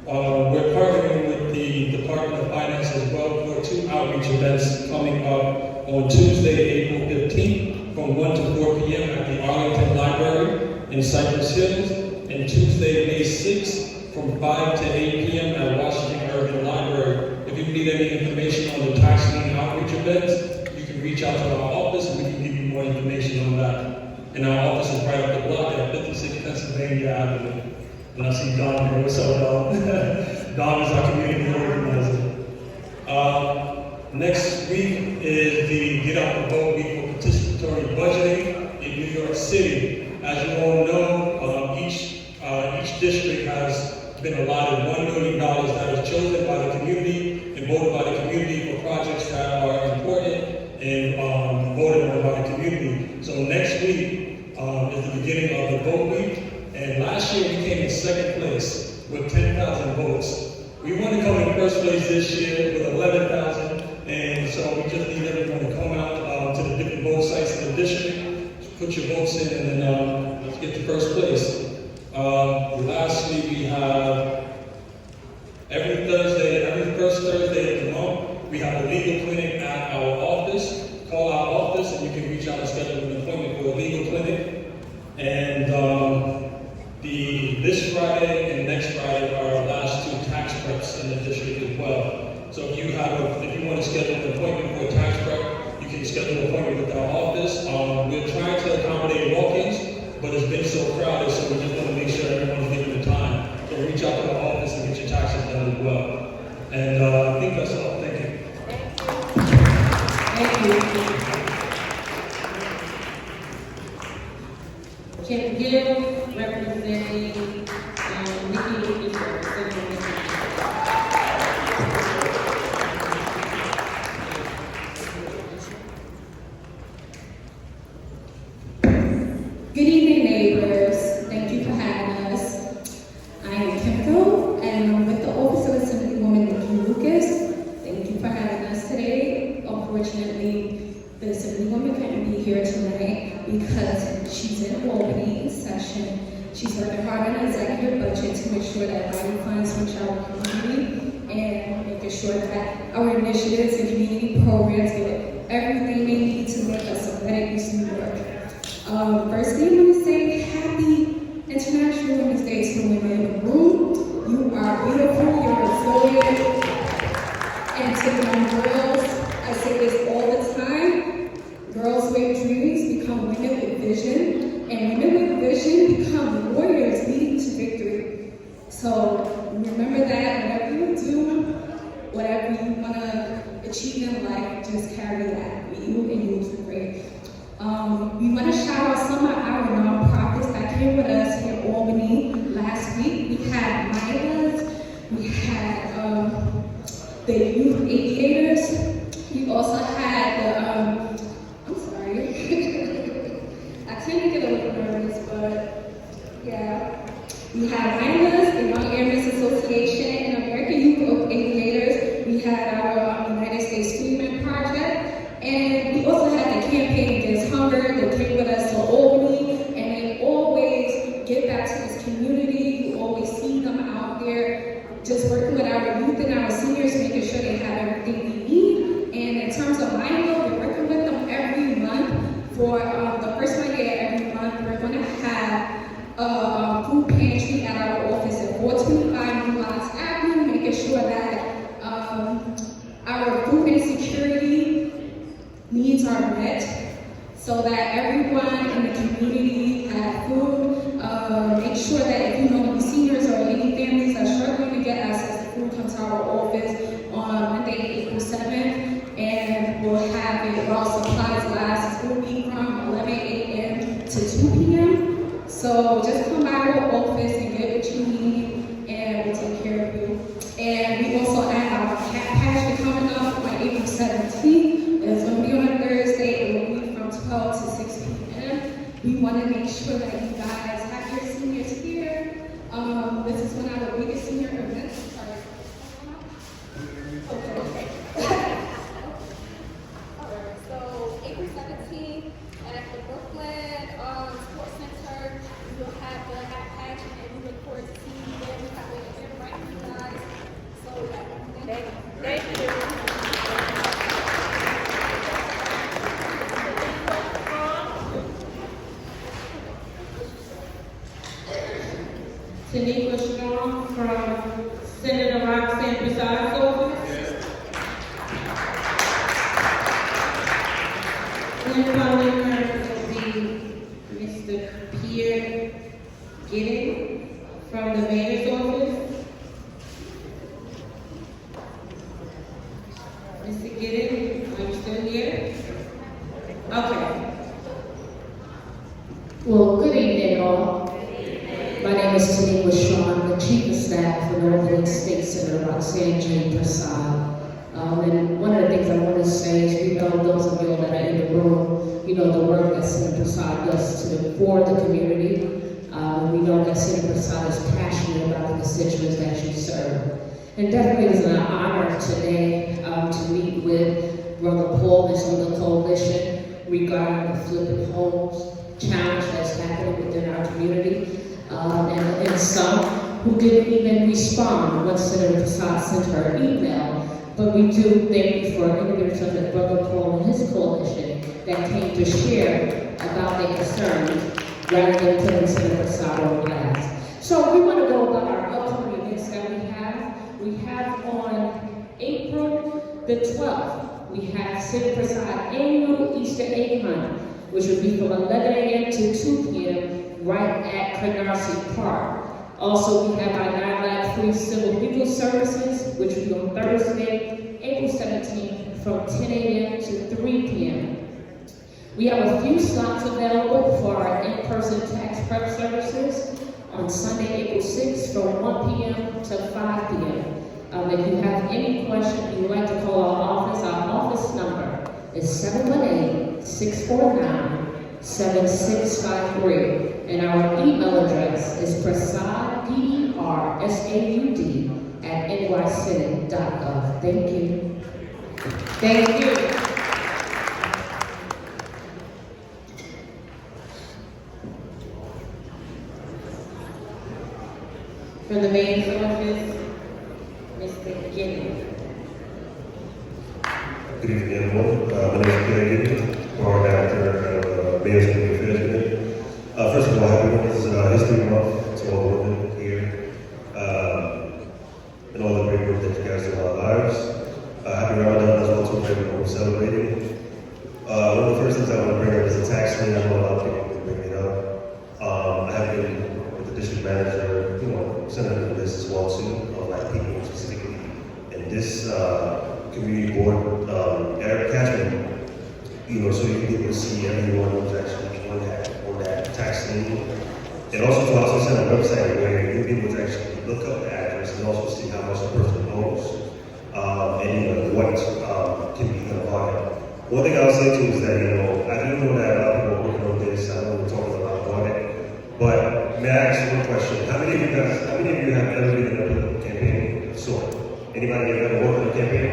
we're partnering with the Department of Finance as well for 2 outreach events coming up on Tuesday, April 15th from 1 to 4 p.m. at the Arlington Library in Cypress Hills, and Tuesday, May 6th from 5 to 8 p.m. at Washington Urban Library. If you need any information on the tax lien outreach events, you can reach out to our office and we can give you more information on that. And our office is right up the block at 56 Pennsylvania Avenue. And I see Don here. What's up, Don? Don is our community organizer. Next week is the Get Out the Vote Week for Participatory Budgeting in New York City. As you all know, each district has been allotted $1 million that is chosen by the community and voted by the community for projects that are important and voted on by the community. So next week is the beginning of the vote week. And last year we came in second place with 10,000 votes. We want to come in first place this year with 11,000. And so we just need everyone to come out to the different vote sites in the district, put your votes in, and then let's get to first place. Lastly, we have every first Thursday of the month, we have a legal clinic at our office. Call our office and you can reach out and schedule an appointment for a legal clinic. And this Friday and next Friday are our last 2 tax preps in the district as well. So if you want to schedule an appointment for a tax prep, you can schedule an appointment with our office. We're trying to accommodate walk-ins, but it's been so crowded, so we just want to make sure everyone's given the time. So reach out to our office and get your taxes done as well. And I think that's all. Thank you. Thank you. Kim Gill, representing Nikki is representing Nikki. Good evening, neighbors. Thank you for having us. I am Kimco, and I'm with the Office of Assemblywoman Nikki Lucas. Thank you for having us today. Unfortunately, the Assemblywoman couldn't be here tonight because she's in Albany in session. She's working hard on an executive budget to make sure that body funds reach our community and making sure that our initiatives and community programs get everything they need to make us a better East New York. Firstly, I want to say happy International Women's Day to the women in the room. You are beautiful, you're resilient. And to the young girls, I say this all the time, girls with dreams become women with vision, and women with vision become warriors leading to victory. So remember that whatever you do, whatever you want to achieve in life, just carry that with you and you'll do great. We want to shout out some of our nonprofits that came with us here in Albany last week. We had Milas, we had the Youth Aviators, we also had the, I'm sorry, I tend to get a little nervous, but yeah. We had Milas, the Young Airmen's Association, and American Youth Aviators. We had our United States Freedmen Project. And we also had the campaign against hunger that came with us to Albany, and they always give back to this community. You always see them out there just working with our youth and our seniors, making sure they have everything they need. And in terms of Milo, we're working with them every month for the first Monday of every month. We're going to have a food pantry at our office at 425 New Lots Avenue, making sure that our food insecurity needs are met so that everyone in the community have food. Make sure that if you know any seniors or any families that are struggling to get access to food, come to our office on Monday, April 7th, and we'll have it while supplies last. It will be from 11 a.m. to 2 p.m. So just come by our office and get what you need, and we'll take care of you. And we also have our cat pasture coming up on April 17th. It's going to be on a Thursday. It will be from 12 to 6 p.m. We want to make sure that you guys have your seniors here. This is one of our biggest senior events. Sorry. So April 17th at the Brooklyn Sports Center, we will have the hat patch, and we look forward to seeing you there. We have an event right for you guys. So thank you. Tanika Strong from President Parliament will be Mr. Pierre Gidding from the mayor's office. Mr. Gidding, are you still here? Okay. Well, good evening, all. My name is Tanika Shawn, the Chief of Staff for Northern State Senator Roxanne J. Prasad. And one of the things I want to say is, we know those of you that are in the room, you know the work that Senator Prasad does for the community. We know that Senator Prasad is passionate about the constituents that you serve. And definitely it's an honor today to meet with Brother Paul and some of the coalition regarding the flipping homes challenge that's happening within our community. And some who didn't even respond once Senator Prasad sent her email. But we do thank you for individuals such as Brother Paul and his coalition that came to share about their concerns rather than putting Senator Prasad on blast. So we want to go about our upcoming events that we have. We have on April the 12th, we have Senator Prasad annual Easter egg hunt, which will be from 11 a.m. to 2 p.m. right at Canarsie Park. Also, we have our 9-Lab free civil legal services, which will be on Thursday, April 17th, from 10 a.m. to 3 p.m. We have a few slots available for our in-person tax prep services on Sunday, April 6th, from 1 p.m. to 5 p.m. If you have any questions, you would like to call our office number is 718-649-7653. And our email address is prasad, PERSAUD, @nysenate.gov. Thank you. Thank you. From the mayor's office, Mr. Gidding. Good evening, everyone. My name is Pierre Gidding, Borough Director of Mayor's Community Affairs Committee. First of all, happy Women's History Month to all the women here, and all the great work that you guys do in our lives. Happy Ramadan as well to everyone who's celebrating. One of the first things I want to bring up is the tax lien. I know a lot of people will bring it up. I have been with the district manager, senator for this as well too, of like people specifically. And this community board catchment, so you can be able to see everyone who's actually on that tax lien. And also to also send a website where you'll be able to actually look up the address and also see how much a person owes, and what can be about it. One thing I'll say too is that, I do know that a lot of people are working on this. I know we're talking a lot about it. But may I ask you one question? How many of you have ever been in a political campaign of sort? Anybody have ever worked in a campaign?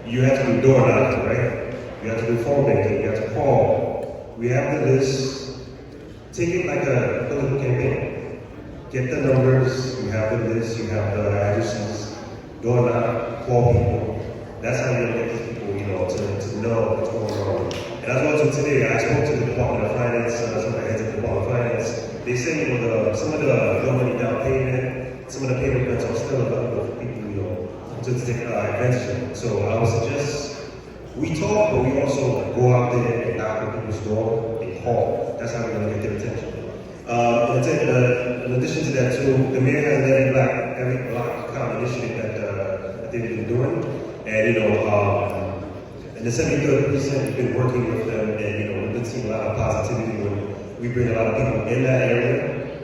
You have to do door knocking, right? You have to do phone banking, you have to call. We have the list. Take it like a political campaign. Get the numbers, you have the list, you have the addresses, door knock, call people. That's how you get these people, to know what's going on. And as well as today, I spoke to the Department of Finance, some of the heads of the Department of Finance. They say, some of the no money down payment, some of the payment plans are still available for people, to take advantage of it. So I would suggest we talk, but we also go out there and knock on people's door and call. That's how we're going to get their attention. In addition to that, too, the mayor has an every block kind of initiative that they've been doing, and and the 73rd precinct has been working with them, and we've been seeing a lot of positivity when we bring a lot of people in that area,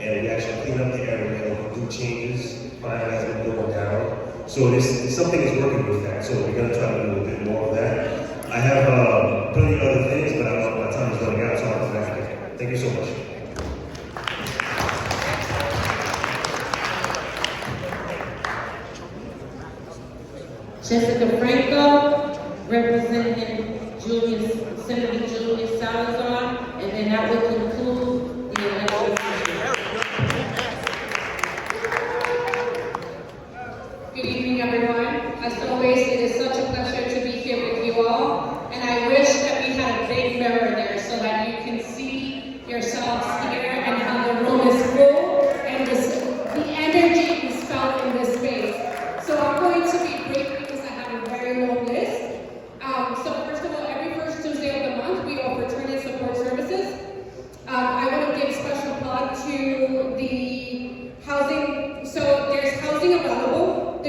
and we actually clean up the area and do changes. Crime has been going down. So something is working with that. So we're going to try to do a little bit more of that. I have plenty of other things, but I know my time is running out, so I'll come back again. Thank you so much. Jessica Franco, representing Senator Julius Salazar, and then that will conclude the election. Good evening, everyone. As always, it is such a pleasure to be here with you all, and I wish that we had a big mirror there so that you can see yourselves here and how the room is full and the energy is felt in this space. So I'm going to be brief because I have a very long list. So first of all, every first Tuesday of the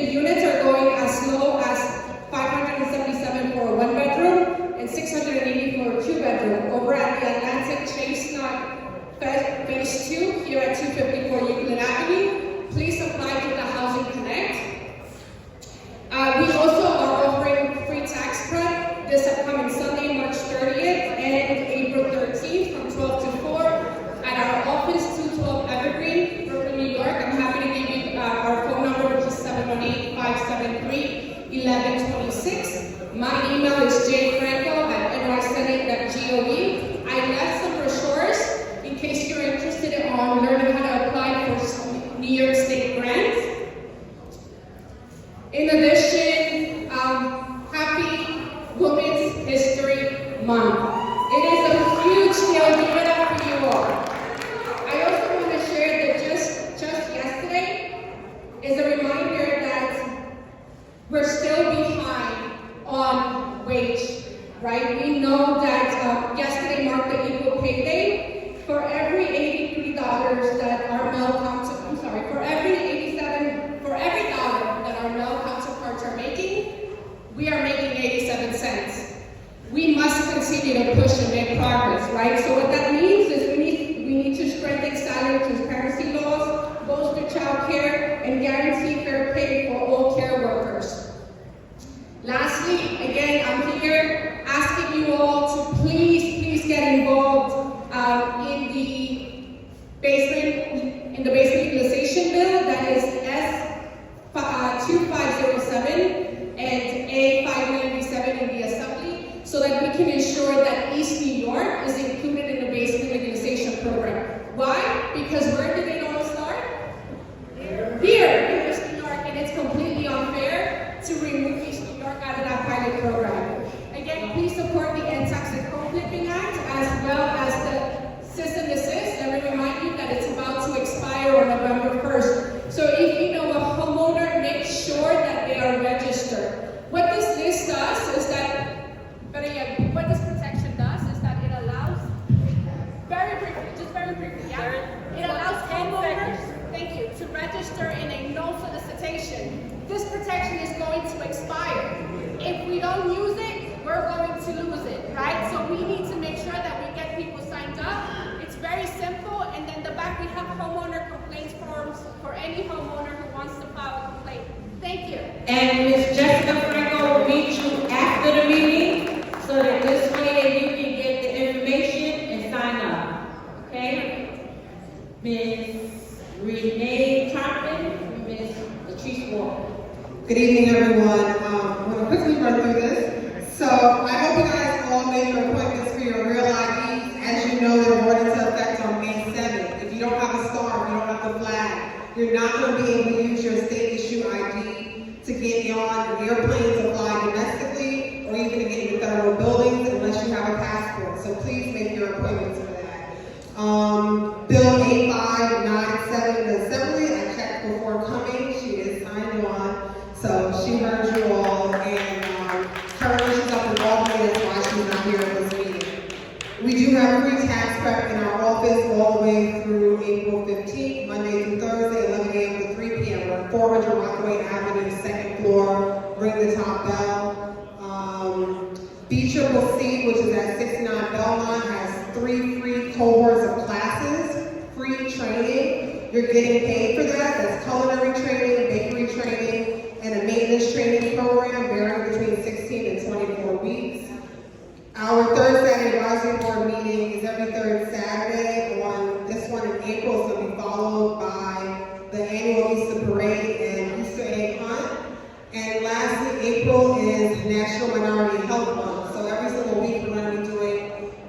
The units are going as low as 577 for a 1-bedroom and 680 for a 2-bedroom over at the Atlantic Chestnut Phase 2 here at 254 Euclid Avenue. Please apply to the Housing Connect. We also are offering free tax prep this upcoming Sunday, March 30th and April 13th from 12 to 4 at our office, 212 Evergreen, Brooklyn, New York. I'm happy to give you our phone number, which is 718-573-1126. My email is jfranco@nrsenate.gov. I left some brochures in case you're interested on learning how to apply for New York State grants. In addition, happy Women's History Month. It is a huge deal. Give it up for you all. I also want to share that just yesterday is a reminder that we're still behind on wage, right? We know that yesterday marked the Equal Pay Day. For every $83 that our male counterparts, for every dollar that our male counterparts are making, we are making 87 cents. We must continue to push and make progress, right? So what that means is we need to strengthen salary transparency laws, bolster child care, and guarantee fair pay for all care workers. Lastly, again, I'm here asking you all to please get involved in the basement utilization bill, that is S2507 and A597 in the Assembly, so that we can ensure that East New York is included in the basement legalization program. Why? Because where did it all start? Here in East New York, and it's completely unfair to remove East New York out of that pilot program. Again, please support the Anti-Toxic Coal Clipping Act as well as the Cease and Desist. Let me remind you that it's about to expire on November 1st. So if you know a homeowner, make sure that they are registered. What this list does is that, what this protection does is that it allows, very briefly, it allows homeowners, thank you, to register in a no solicitation. This protection is going to expire. If we don't use it, we're going to lose it, right? So we need to make sure that we get people signed up. It's very simple, and then the back we have homeowner complaints forms for any homeowner who wants to file a complaint. Thank you. And Ms. Jessica Franco will meet you after the meeting so that this way you can get the information and sign up. Okay? Ms. Renee Thompson, Ms. Latrice Walker. Good evening, everyone. I'm going to quickly run through this. So I hope you guys all made your appointments for your real IDs. As you know, they're going into effect on May 7th. If you don't have a star, if you don't have the flag, you're not going to be able to use your state-issue ID to get on an airplane to fly domestically or even to get into federal buildings unless you have a passport. So please make your appointments for that. Bill 8597 in the Assembly, I checked before coming. She is signed on. So she heard you all, and currently she's up in Albany, that's why she's not here at this meeting. We do have free tax prep in our office all the way through April 15th, Monday through Thursday, 11 a.m. to 3 p.m. We're at 400 Rockaway Avenue, second floor, ring the top bell. BCCC, which is at 69 Belmont, has 3 free cohorts of classes, free training. You're getting paid for that. That's culinary training, bakery training, and a maintenance training program varying between 16 and 24 weeks. Our third Saturday advisory board meeting is every third Saturday. This one in April is going to be followed by the annual Easter parade and Easter egg hunt. And lastly, April is National Minority Health Month. So every single week we're going to be doing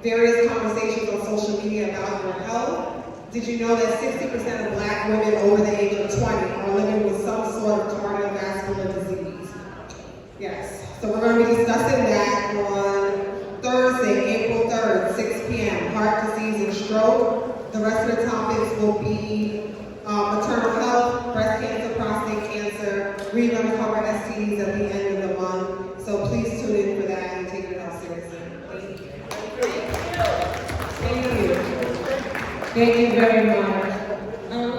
various conversations on social media about your health. Did you know that 60% of Black women over the age of 20 are living with some sort of cardiovascular disease? Yes. So we're going to be discussing that on Thursday, April 3rd, 6 p.m. Heart disease and stroke. The rest of the topics will be maternal health, breast cancer, prostate cancer, re-uncover STDs at the end of the month. So please tune in for that and take your health seriously. Thank you. Thank you. Thank you very much.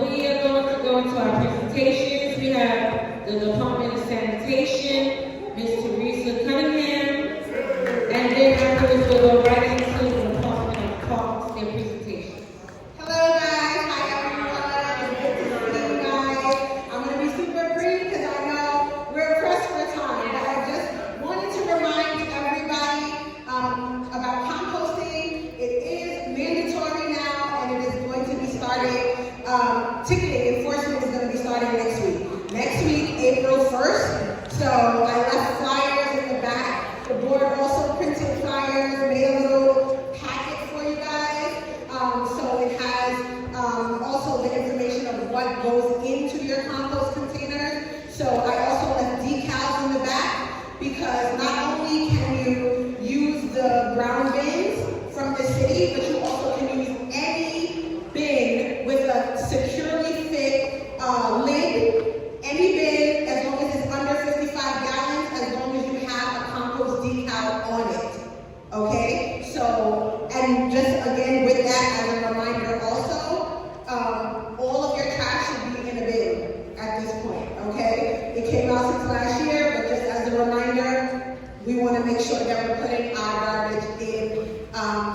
We are going to go into our presentations. We have the Department Sanitation, Ms. Teresa Cunningham, and then afterwards we'll go right into the Department of Parks, their presentation. Hello guys, hi everyone, it's good to see you guys. I'm going to be super brief because I know we're pressed for time, but I just wanted to remind everybody about composting. It is mandatory now and it is going to be started, ticketing enforcement is going to be starting next week. Next week, April 1st. So I left flyers in the back. The board also printed flyers, made a little packet for you guys. So it has also the information of what goes into your compost containers. So I also left decals in the back because not only can you use the brown bins from the city, but you also can use any bin with a securely fit lid. Any bin, as long as it's under 55 gallons, as long as you have a compost decal on it. Okay? So, and just again with that as a reminder also, all of your trash should be in a bin at this point. Okay? It came out since last year, but just as a reminder, we want to make sure that we're putting our garbage in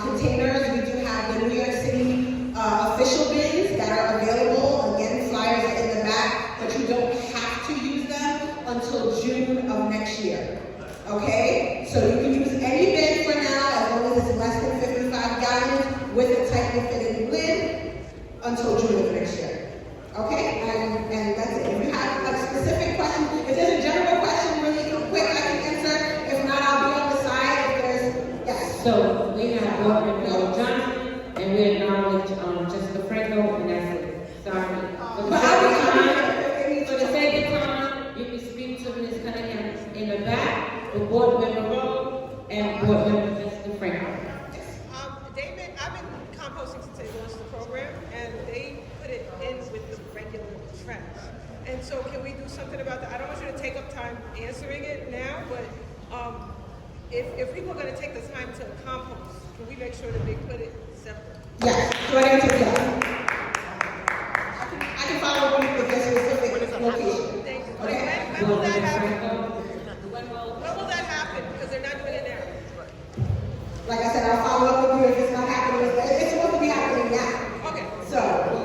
containers. We do have the New York City official bins that are available. Again, flyers are in the back, but you don't have to use them until June of next year. Okay? So you can use any bin for now as long as it's less than 55 gallons with a tightly fitted lid until June of next year. Okay? And that's it. If you have like specific questions, if there's a general question really quick I can answer. If not, I'll be on the side if there's, yes. So we have Board Member Johnson, and we acknowledge Jessica Franco, and that's it. Sorry. For the sake of time, you can speak to Ms. Cunningham in the back, the Board Member Rowe, and Board Member Jessica Franco. I've been composting since they launched the program, and they put it in with the regular trash. And so can we do something about that? I don't want you to take up time answering it now, but if people are going to take the time to compost, can we make sure that they put it separate? Yes, short answer yes. I can follow up with the specific location. Thank you. Okay? When will that happen? When will that happen? Because they're not doing it now. Like I said, I'll follow up with you if it's not happening. It's supposed to be happening now. Okay. So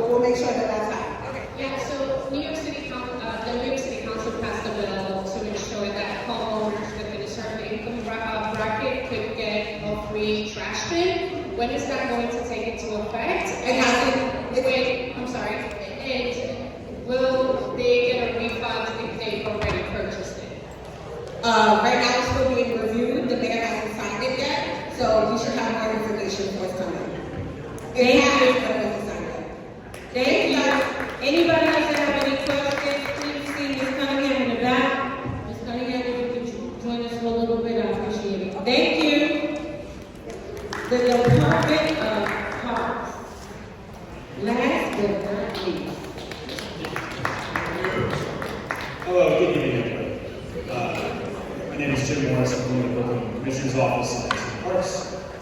we'll make sure that that's happening. Okay. Yeah, so New York City Council passed a bill to ensure that homeowners within a certain income bracket could get a free trash bin. When is that going to take into effect? I'm sorry. And will they get a refund if they've already purchased it? Right now it's still being reviewed. The mayor hasn't signed it yet, so we should have more information forthcoming. Thank you. Thank you. Anybody else that have any questions, please see Ms. Cunningham in the back. Ms. Cunningham, if you could join us for a little bit, I appreciate it. Thank you. The Department of Parks. Last but not least. Hello, good evening, everybody. My name is Jim Morris. I'm from the Brooklyn Commissioner's Office in City Parks.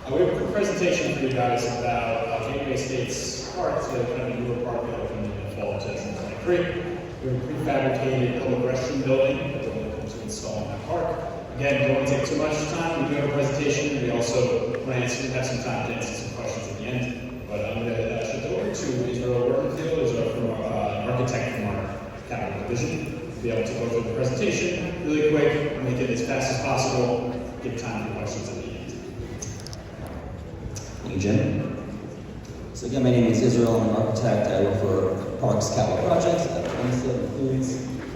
We have a presentation for you guys about Gateway Estates Park, the kind of newer park that opened in the fall of 2023. We're a prefabricated public restroom building that we're looking to install in that park. Again, don't want to take too much time. We do have a presentation. We also want to have some time to answer some questions at the end. But I'm going to shift over to Israel Workenfield, who's an architect from our capital division. Be able to go through the presentation really quick, make it as fast as possible, give time for questions at the end. Thank you, Jim. So again, my name is Israel. I'm an architect. I work for Parks Capital Projects.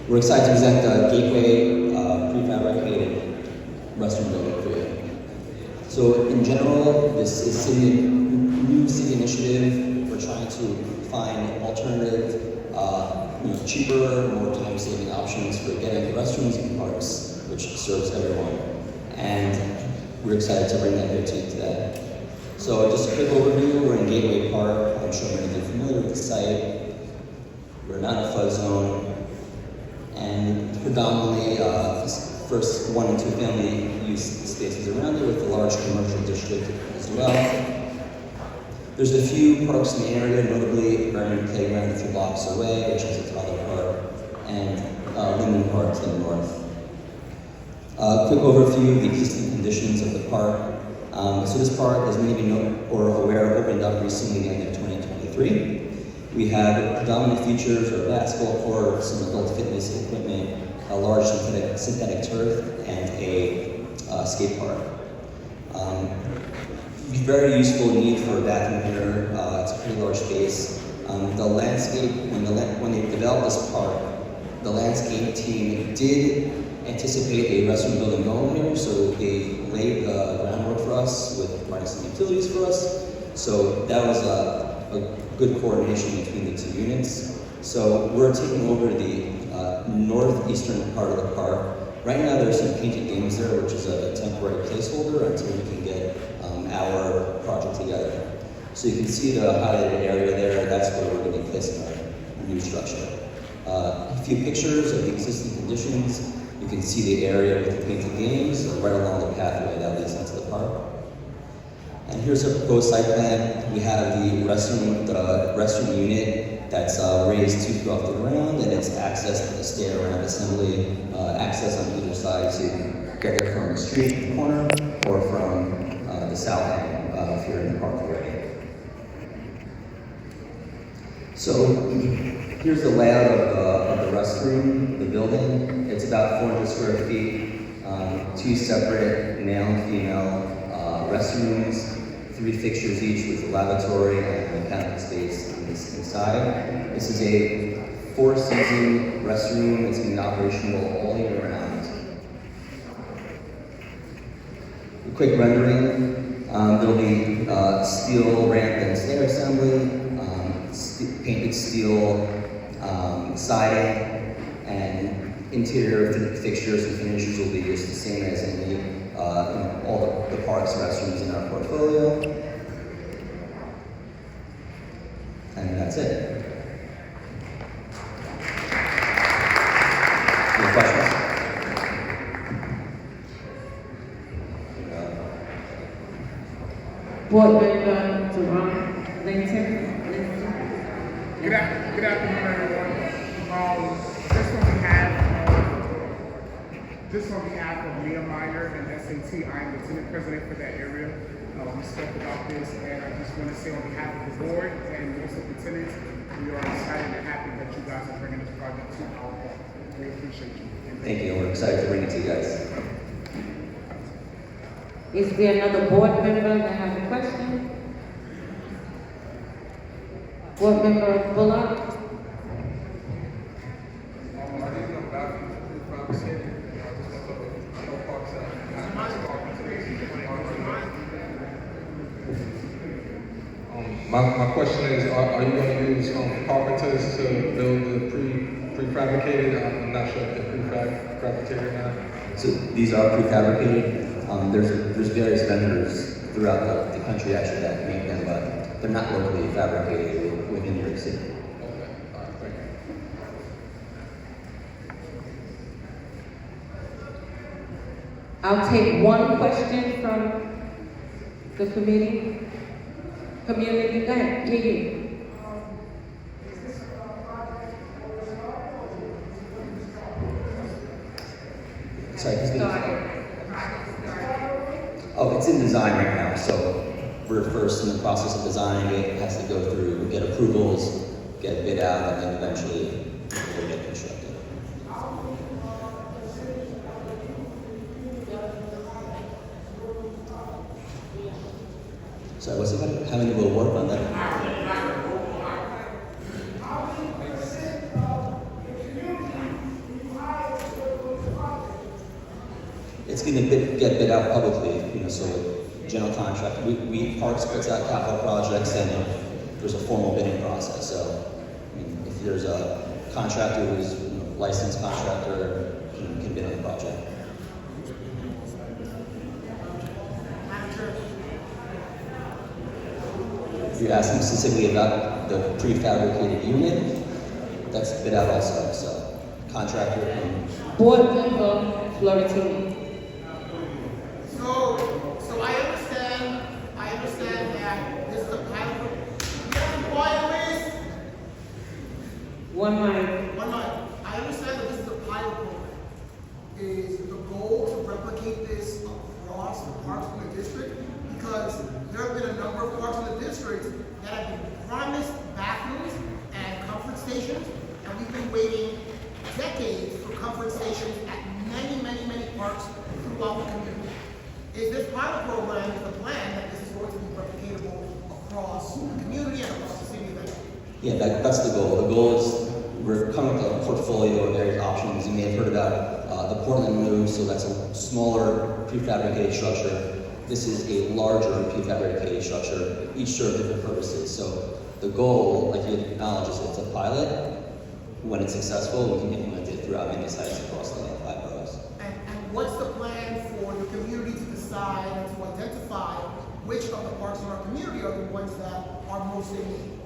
We're excited to present the Gateway prefabricated restroom building for you. So in general, this is a new city initiative. We're trying to find alternative, cheaper, more time-saving options for getting restrooms in parks, which serves everyone. And we're excited to bring that here to you today. So just a quick overview, we're in Gateway Park. I'm sure many of you are familiar with the site. We're not in a flood zone. And predominantly, first 1 and 2 family use spaces around it with a large commercial district as well. There's a few parks in the area, notably Vernon Playground a few blocks away, which is a toddler park, and Linden Park to the north. Quick overview of the existing conditions of the park. So this park, as many of you know or are aware, opened up recently at the end of 2023. We have predominant features are basketball court, some adult fitness equipment, a large synthetic turf, and a skate park. Very useful need for a bathroom here. It's a pretty large space. The landscape, when they developed this park, the landscape team did anticipate a restroom building going here, so they laid the groundwork for us with providing some utilities for us. So that was a good coordination between the two units. So we're taking over the northeastern part of the park. Right now there's some painted games there, which is a temporary placeholder until we can get our project together. So you can see the highlighted area there, that's where we're going to be placing our new structure. A few pictures of the existing conditions. You can see the area with the painted games right along the pathway that leads into the park. And here's our proposed site plan. We have the restroom unit that's raised 2 feet off the ground, and it's accessed with a stair-around assembly, access on either side to get there from the street corner or from the south end if you're in the park already. So here's the layout of the restroom, the building. It's about 400 square feet, 2 separate male and female restrooms, 3 fixtures each with a lavatory and a mechanical space inside. This is a 4-season restroom. It's been operational all year round. A quick rendering. There'll be steel ramp and stair assembly, painted steel siding, and interior fixtures and finishes will be just the same as any all the parks and restrooms in our portfolio. And that's it. Any questions? Board Member Jerome Linton. Good afternoon, everyone. Just on behalf of Nehemiah and SAT, I am the tenant president for that area. We spoke about this, and I just want to say on behalf of the board and most of the tenants, we are excited and happy that you guys are bringing this project to our park. We appreciate you. Thank you. We're excited to bring it to you guys. Is there another board member that has a question? Board Member Bullock? My question is, are you going to use carpenters to build the prefabricated? I'm not sure if they're prefabricated or not. So these are prefabricated. There's various vendors throughout the country actually that make them, but they're not locally fabricated within New York City. Okay, all right, thank you. I'll take one question from the committee. Community, go ahead, you. Sorry, oh, it's in design right now, so we're first in the process of designing it. It has to go through, get approvals, get bid out, and then eventually it'll get constructed. So what's it how many will work on that? It's going to get bid out publicly, so general contract. Parks puts out capital projects, and there's a formal bidding process. So, if there's a contractor who's licensed contractor can bid on the project. If you're asking specifically about the prefabricated unit, that's bid out also. So, contractor can. Board Member Floratini. So I understand that this is a pilot. Quiet, please. One mic. I understand that this is a pilot program. Is the goal to across the parks in the district, because there have been a number of parks in the district that have been promised bathrooms and comfort stations, and we've been waiting decades for comfort stations at many, many, many parks throughout the community. Is this pilot program is the plan that this is going to be replicatable across the community and across the city of Edgewood? Yeah, that's the goal. The goal is we're coming with a portfolio of various options. You may have heard about the Portland Loop, so that's a smaller prefabricated structure. This is a larger prefabricated structure. Each serve different purposes. So the goal, like you acknowledge, is it's a pilot. When it's successful, we can implement it throughout many sites across the 5 boroughs. And what's the plan for the community to decide and to identify which of the parks in our community are the ones that are most in need?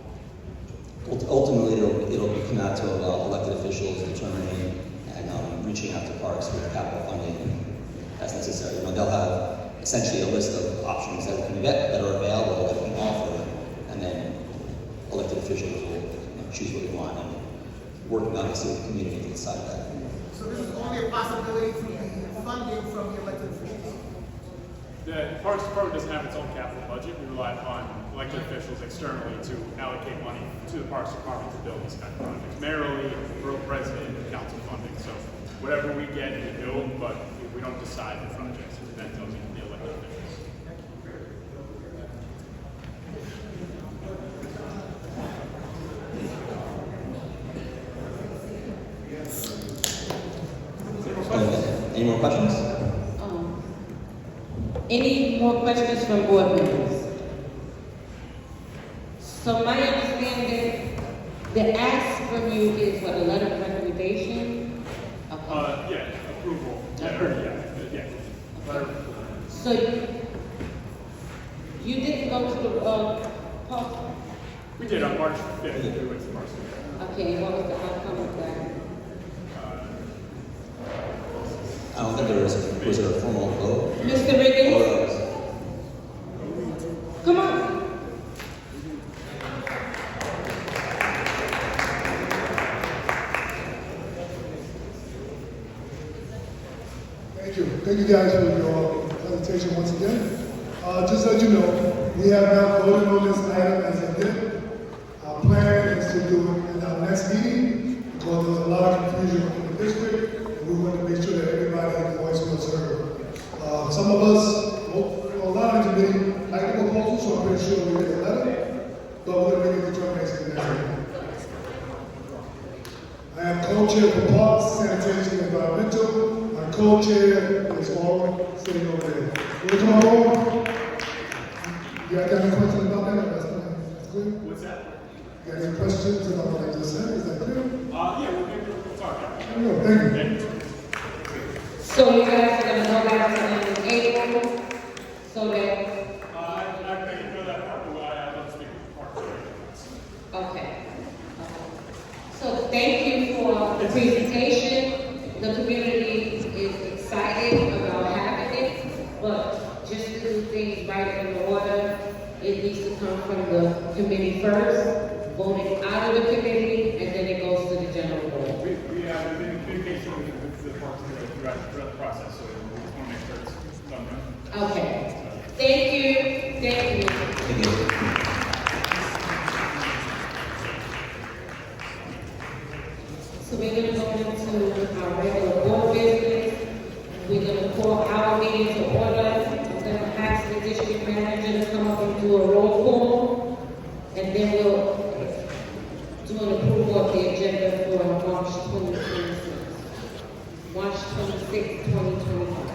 Ultimately, it'll come out to elected officials determining and reaching out to parks with capital funding as necessary. They'll have essentially a list of options that we can get that are available, that we can offer, and then elected officials will choose what we want and working obviously with the community to decide that. So this is only a possibility through the funding from the elected officials? The Parks Department doesn't have its own capital budget. We rely upon elected officials externally to allocate money to the Parks Department to build these kind of projects. Mayorally, borough president, and council funding. So whatever we get, we build, but we don't decide the projects. It depends on the elected officials. Any more questions? Any more questions from board members? So my understanding, the ask from you is what, a letter of recommendation? Yeah, approval. Yeah. Letter. So you didn't go to the park? We did on March 5th. We went to March 5th. Okay, what was the outcome of that? I don't think was there a formal vote? Mr. Riggins? Come on. Thank you. Thank you guys for your presentation once again. Just so you know, we have now voted on this item as a bid. Our plan is to do it in our next meeting because there's a lot of confusion in the district. We want to make sure that everybody's voice was heard. Some of us, a lot of the committee like the proposal, so I'm pretty sure we get a letter, but we're going to make a determination next week. I am co-chair for Parks, Sanitation, and Environmental. My co-chair is all sitting over there. Will you come on over? You guys got any questions about that? That's clear? What's that? You got any questions about what I just said? Is that clear? Yeah, we'll talk. Thank you. So you guys are gonna go back to them in April, so that. I can know that part, but I don't speak with the parks. Okay. So thank you for the presentation. The community is excited about having it, but just to do things right in order, it needs to come from the committee first, voted out of the committee, and then it goes to the general board. We have been in communication with the parks throughout the process, so we just want to make sure it's done right. Okay. Thank you. Thank you. So we're going to go into our regular board business. We're going to call our meeting to order. I'm going to ask the district manager to come up and do a roll call. And then we'll do an approval of the agenda for March 2026. March 26, 2025.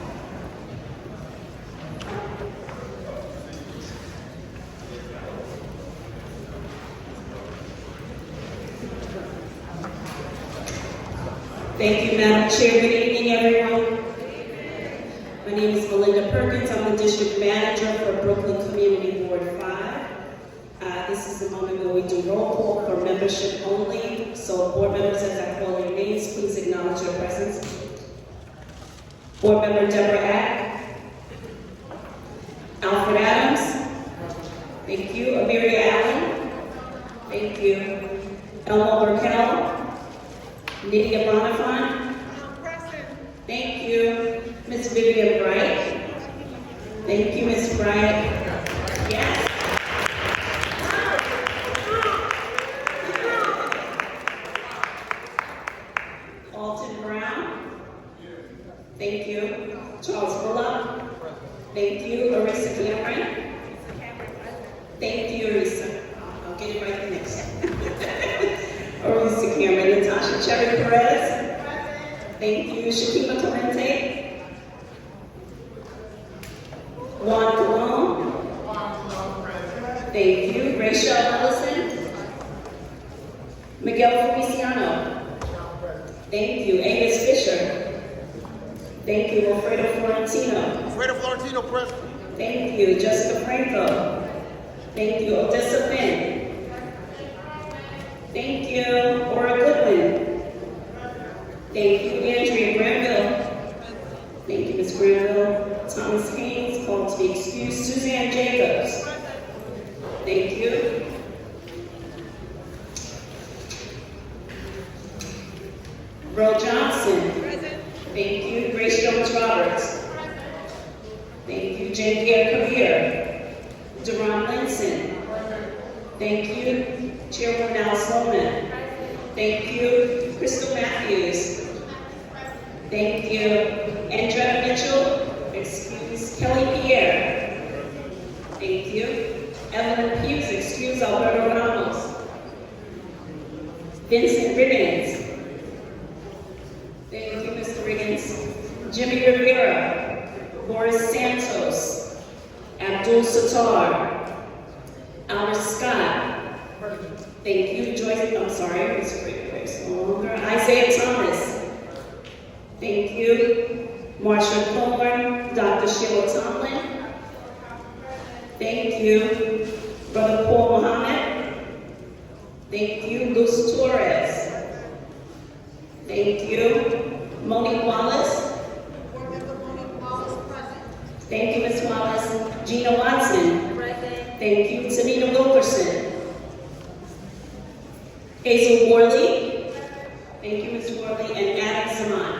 Thank you, Madam Chair. Good evening, everyone. My name is Melinda Perkins. I'm the District Manager for Brooklyn Community Ward 5. This is the moment where we do roll call for membership only. So board members, as I call your names, please acknowledge your presence. Board Member Deborah Ack. Alfred Adams. Thank you. Amelia Allen. Thank you. Elmo Burkell. Nydia Bonifant. Thank you. Ms. Vivian Bright. Thank you, Ms. Bryant. Yes. Alton Brown. Thank you. Charles Bullock. Thank you. Arisa Cameron. Thank you, Arisa. I'll get it right the next time. Arisa Cameron. Natasha Cherry Perez. Thank you. Shakima Clemente. Juan Colon. Thank you. Rachel Ellison. Miguel Feliciano. Thank you. Amos Fisher. Thank you. Alfredo Florentino. Alfredo Florentino, President. Thank you. Jessica Franco. Thank you. Odessa Finn. Thank you. Ora Goodwin. Thank you. Andrea Granville. Thank you, Ms. Granville. Thomas Haynes, called to be excused. Suzanne Jacobs. Thank you. Earl Johnson. Thank you. Grace Jones Roberts. Thank you. Jane Pierre Kabir. Deron Linson. Thank you. Chairwoman Alice Loman. Thank you. Crystal Matthews. Thank you. Andrea Mitchell. Excuse. Kelly Pierre. Thank you. Evelyn Hughes. Excuse. Alberto Ramos. Vincent Riggins. Thank you, Mr. Riggins. Jimmy Rivera. Boris Santos. Abdul Sattar. Albert Scott. Thank you, Joyce. I'm sorry, it's no longer. Isaiah Thomas. Thank you. Marsha Thorne. Dr. Sheila Tomlin. Thank you. Brother Paul Muhammad. Thank you. Luz Torres. Thank you. Monique Wallace. Thank you, Ms. Wallace. Gina Watson. Thank you. Tamina Wilkerson. Hazel Worley. Thank you, Ms. Worley. And Adam Zaman.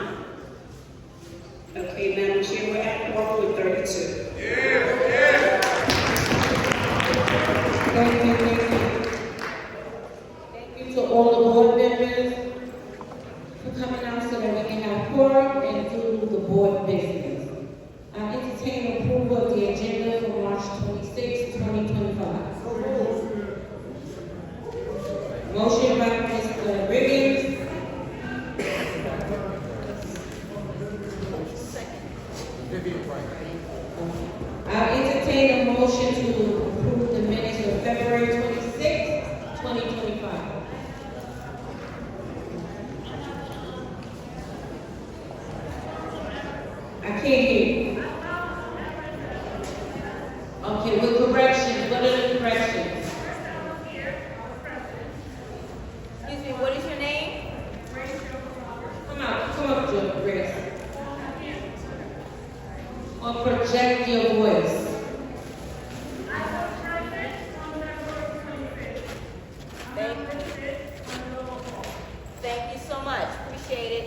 Okay, Madam Chair, we're at quorum with 32. Thank you, thank you. Thank you to all the board members for coming out so that we can have quorum and do the board business. I entertain approval of the agenda for March 26, 2025. Motion by Mr. Riggins. I entertain a motion to approve the minutes of February 26, 2025. I can't hear you. Okay, with corrections, what are the corrections? Excuse me, what is your name? Come up to Grace. Or project your voice. Thank you so much. Appreciate it.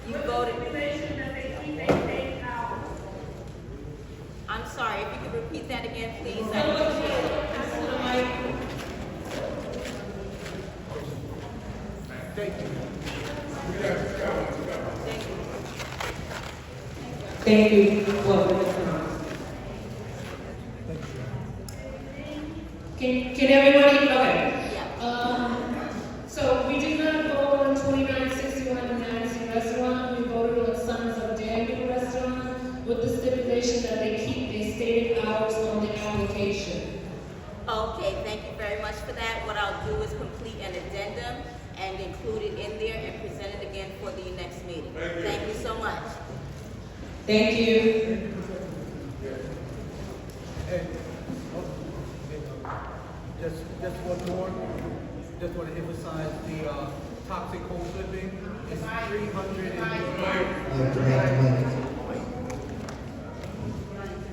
You voted. I'm sorry, if you could repeat that again, please. I appreciate it. Thank you for the response. Can everybody, okay. So we did not vote on 2961 Madison Restaurant. We voted on Sons of Daniel Restaurant with the stipulation that they keep their stated hours on the application. Okay, thank you very much for that. What I'll do is complete an addendum and include it in there and present it again for the next meeting. Thank you so much. Thank you. Just one more. Just want to emphasize the toxic home flipping is 300.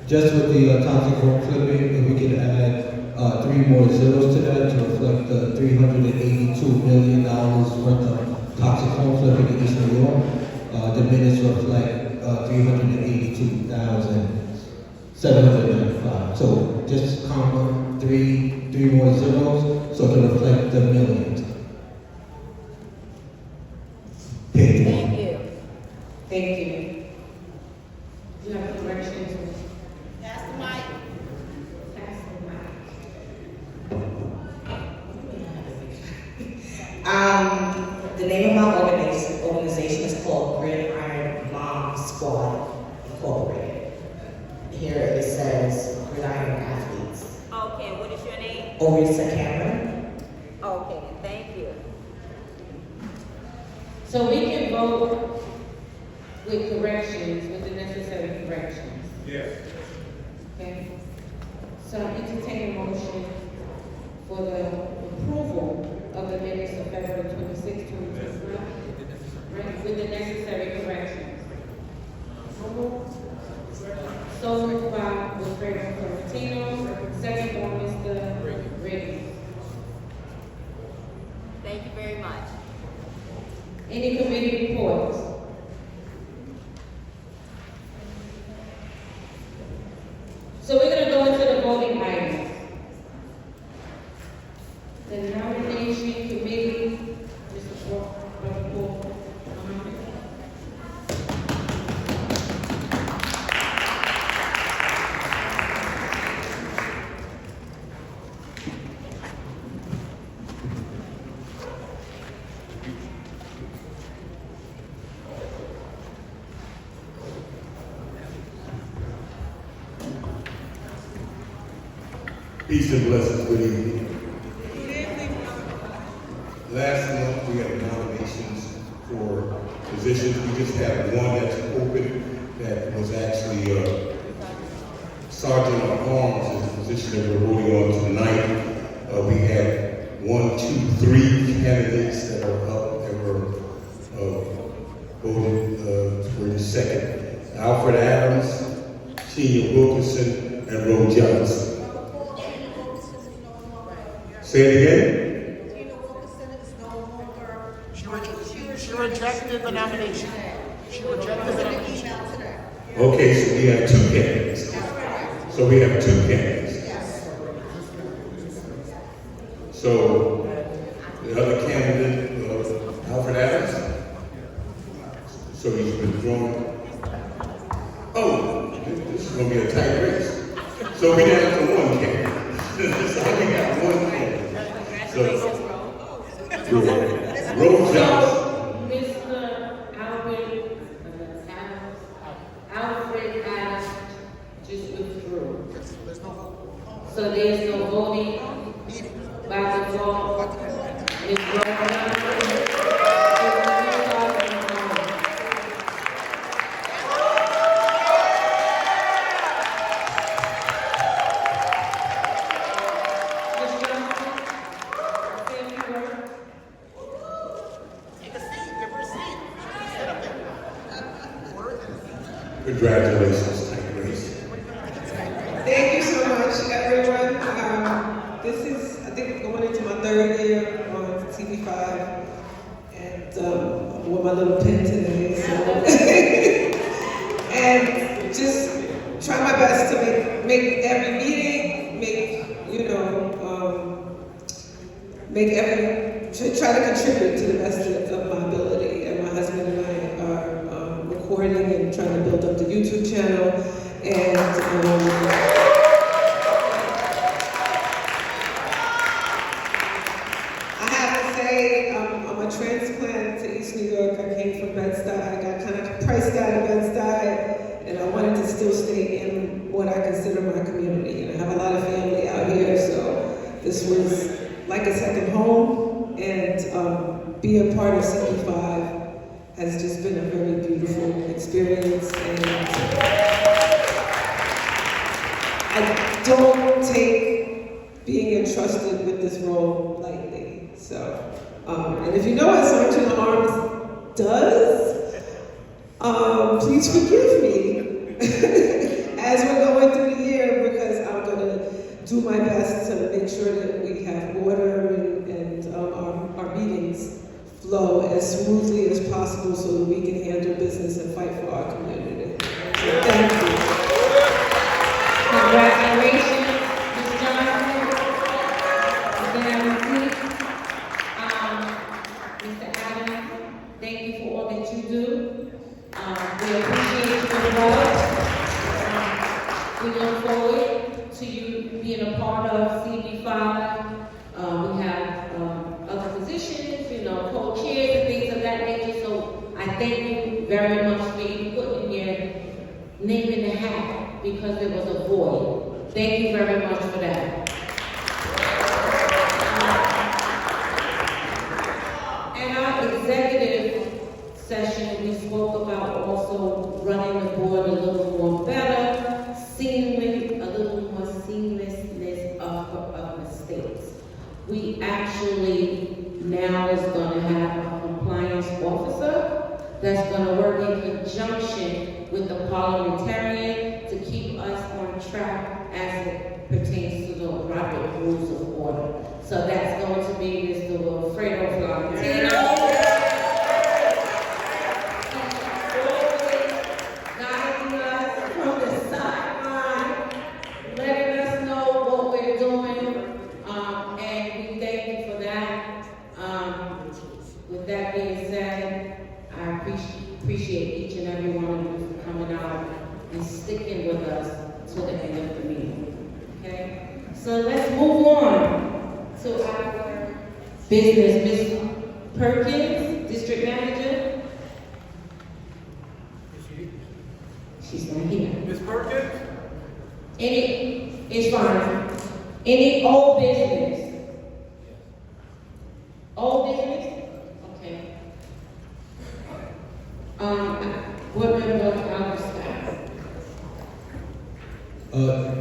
Just with the toxic home flipping, if we could add 3 more zeros to that to reflect the $382 million worth of toxic home flipping in East New York. The minutes reflect 382,795. So just comma, three more zeros, so it can reflect the millions. Thank you. Thank you. Do you have corrections? Pass the mic. Pass the mic. The name of my organization is called Gridiron Mom Squad Incorporated. Here it says Gridiron Athletes. Okay, what is your name? Orisa Cameron. Okay, thank you. So we can vote with corrections, with the necessary corrections. Yes. Okay? So I entertain a motion for the approval of the minutes of February 26, 2021, right, with the necessary corrections. So moved by Wilfredo Cortino, second by Mr. Riggs. Thank you very much. Any committee reports? So we're going to go into the voting items. The nomination committee, Mr. Paul. Peace and blessings, good evening. Last month we had nominations for positions. We just had one that's open that was actually Sergeant of Arms is the position that we're voting on tonight. We had 1, 2, 3 candidates that are up that were voted for the second. Alfred Adams, Tina Wilkinson, and Roe Johnson. Say it again. She rejected the nomination. She rejected the nomination. Okay, so we have 2 candidates. So we have 2 candidates. So the other candidate, Alfred Adams. So he's withdrawn. Oh, this is going to be a tight race. So we down to 1 candidate. So we got 1 candidate. So, Roe Johnson. Mr. Alfred Adams just withdrew. So there's no voting by default. Ms. Roe Johnson. Congratulations, tight race. Thank you so much, everyone. This is, I think, going into my 3rd year on TV5, and I wore my little pin today, so. And just try my best to make every meeting, try to contribute to the best of my ability. And my husband and I are recording and trying to build up the YouTube channel. And I have to say, I'm a transplant to East New York. I came from Bed-Stuy. I got kind of priced out of Bed-Stuy, and I wanted to still stay in what I consider my community. And I have a lot of family out here, so this was like a second home. And being a part of CP5 has just been a very beautiful experience. And I don't take being entrusted with this role lightly. So, and if you know what Sergeant of Arms does, please forgive me as we're going through the year, because I'm gonna do do my best to make sure that we have order and our meetings flow as smoothly as possible so that we can handle business and fight for our community. So thank you. Congratulations, Ms. Johnson. Mr. Adams, thank you for all that you do. We appreciate your work. We look forward to you being a part of CB5. We have other positions, co-chairs and things of that nature. So I thank you very much for you putting your name in the hat because there was a void. Thank you very much for that. In our executive session, we spoke about also running the board a little more better, a little more seamlessness of mistakes. We actually now is going to have a compliance officer that's going to work in conjunction with the parliamentarian to keep us on track as it pertains to the Robert Rules of Order. So that's going to be Mr. Wilfredo Florentino. Guiding us from the sideline, letting us know what we're doing, and we thank you for that. With that being said, I appreciate each and every one of you for coming out and sticking with us to the end of the meeting. Okay? So let's move on to our business. Ms. Perkins, District Manager. She's not here. Ms. Perkins? It's fine. Any old business? Old business? Okay. Board member Albert Scott.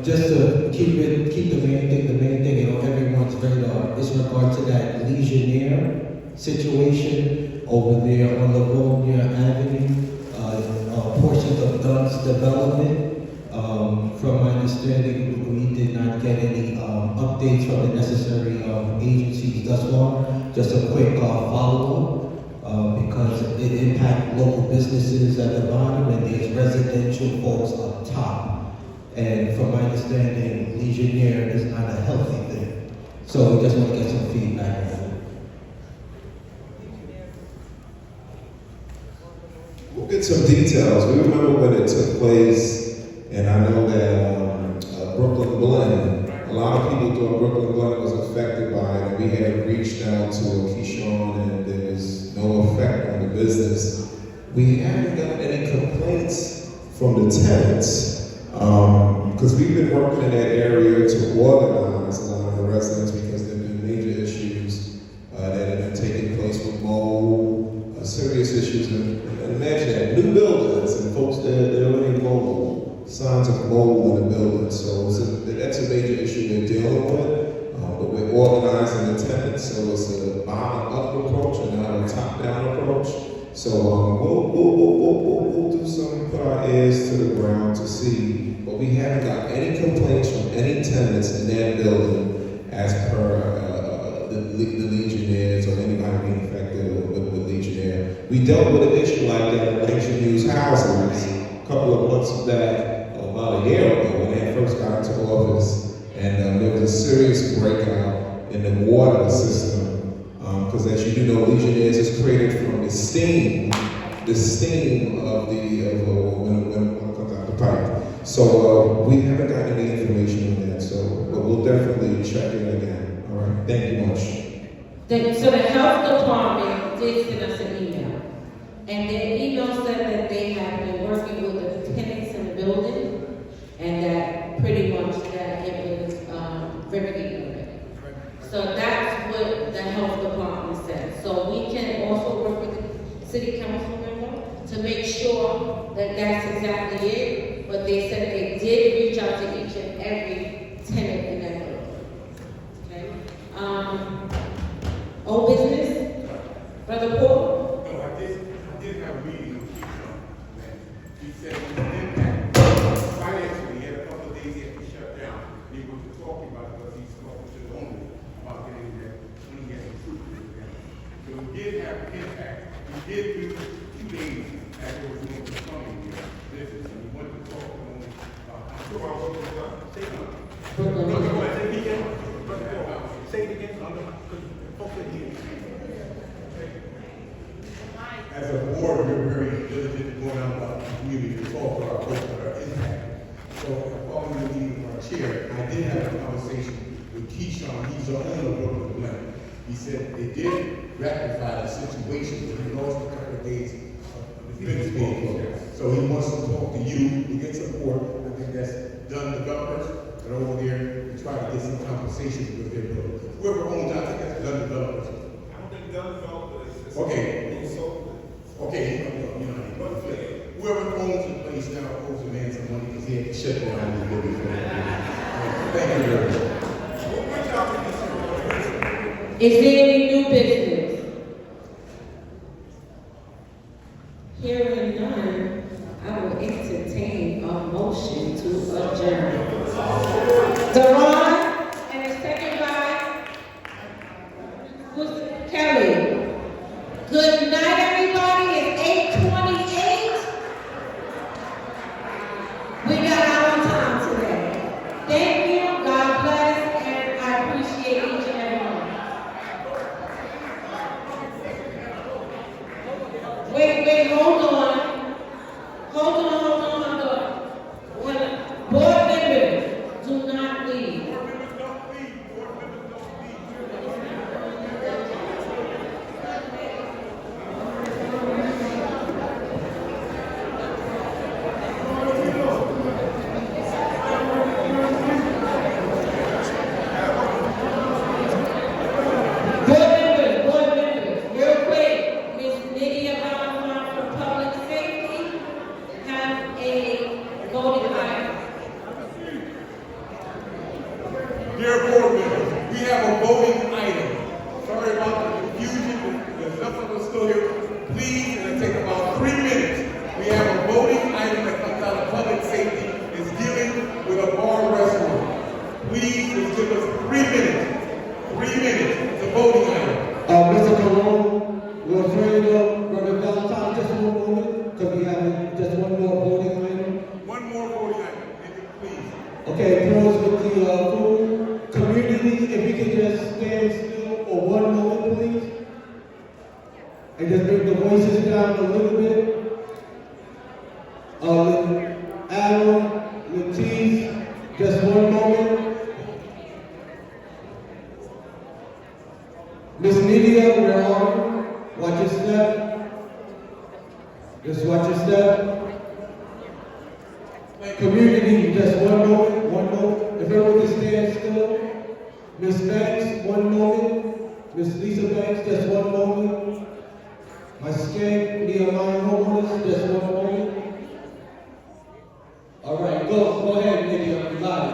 Just to keep the main thing on everyone's radar is regard to that Legionnaire situation over there on Livonia Avenue, portions of Dunn's development. From my understanding, we did not get any updates from the necessary agencies thus far. Just a quick follow-up. Because it impacts local businesses at the bottom and there's residential folks up top. And from my understanding, Legionnaire is not a healthy thing. So we just want to get some feedback on that. We'll get some details. We remember when it took place, and I know that Brooklyn Blend, a lot of people thought Brooklyn Blend was affected by it, and we had reached out to Keyshawn, and there's no effect on the business. We haven't gotten any complaints from the tenants, because we've been working in that area to organize a lot of the residents because there have been major issues that have been taking place with mold, serious issues, and imagine that, new buildings, and folks, they're already mold, signs of mold in the building, so that's a major issue they're dealing with, but we're organizing the tenants, so it's a bottom-up approach and not a top-down approach. So we'll do some, put our ears to the ground to see, but we haven't got any complaints from any tenants in that building as per the Legionnaires or anybody being affected with Legionnaire. We dealt with an issue like that in Langston Hughes Houses a couple of months back, about a year ago when they first got into office, and there was a serious breakout in the water system. Because as you do know, Legionnaires is created from the steam of when it comes out the pipe. So we haven't gotten any information on that. So, but we'll definitely check it again. All right. Thank you much. So the health department did send us an email, and their email said that they have been working with the tenants in the building, and that pretty much that it was remedied already. So that's what the health department said. So we can also work with the city council member to make sure that that's exactly it. But they said they did reach out to each and every tenant in that building. Okay. Old business, Brother Paul. No, I did have a meeting with Keyshawn. He said the impact financially, he had a couple of days he had to shut down. He was talking about did do 2 days after we went to Tony here, business, and we went to talk to him. I'm sure I wrote this up. Say it. Say it again. As a board, we're very diligent going out about the community to talk to our folks about our impact. So, following the meeting of our chair, I did have a conversation with Keyshawn. He's the owner of Brooklyn Blend. He said they did rectify the situation, but he lost a couple of days of the business being closed. So he wants to talk to you to get support. I think that's done developers that are over there to try to get some compensation with their bill. Whoever owns, I think that's done developers. I don't think done developers. Okay. Okay, whoever owns the place now owes the man some money because he had to shut down the building. Thank you very much. Is there any new business? Hearing none, I will entertain a motion to adjourn. Deron, and a second by Kelly. Good night, everybody. It's 8:28. We got our own time today. Thank you. God bless, and I appreciate each and every one. Wait, hold on. Hold on. Board members, do not leave. Board members, real quick, Ms. Nydia Valentine from Public Safety have a voting item. Dear board members, we have a voting item. Sorry about the confusion. There's enough of us still here. Please, it'll take about 3 minutes. We have a voting item that comes out of public safety. It's dealing with a bar restaurant. Please, just give us 3 minutes. 3 minutes. It's a voting item. Mr. Colon, we're afraid of Brother Valentine, just one moment, because we have just one more voting item. One more voting item, please. Okay, close with the food. Community, if we can just stand still for 1 moment, please. And just bring the voices down a little bit. Adam, Latif, just 1 moment. Miss Nydia, where are you? Watch your step. Just watch your step. Community, just 1 moment, 1 moment. If everyone can stand still. Miss Banks, 1 moment. Miss Lisa Banks, just 1 moment. My skank, Nehemiah homeowners, just 1 moment. All right, go ahead, Nydia, you got it.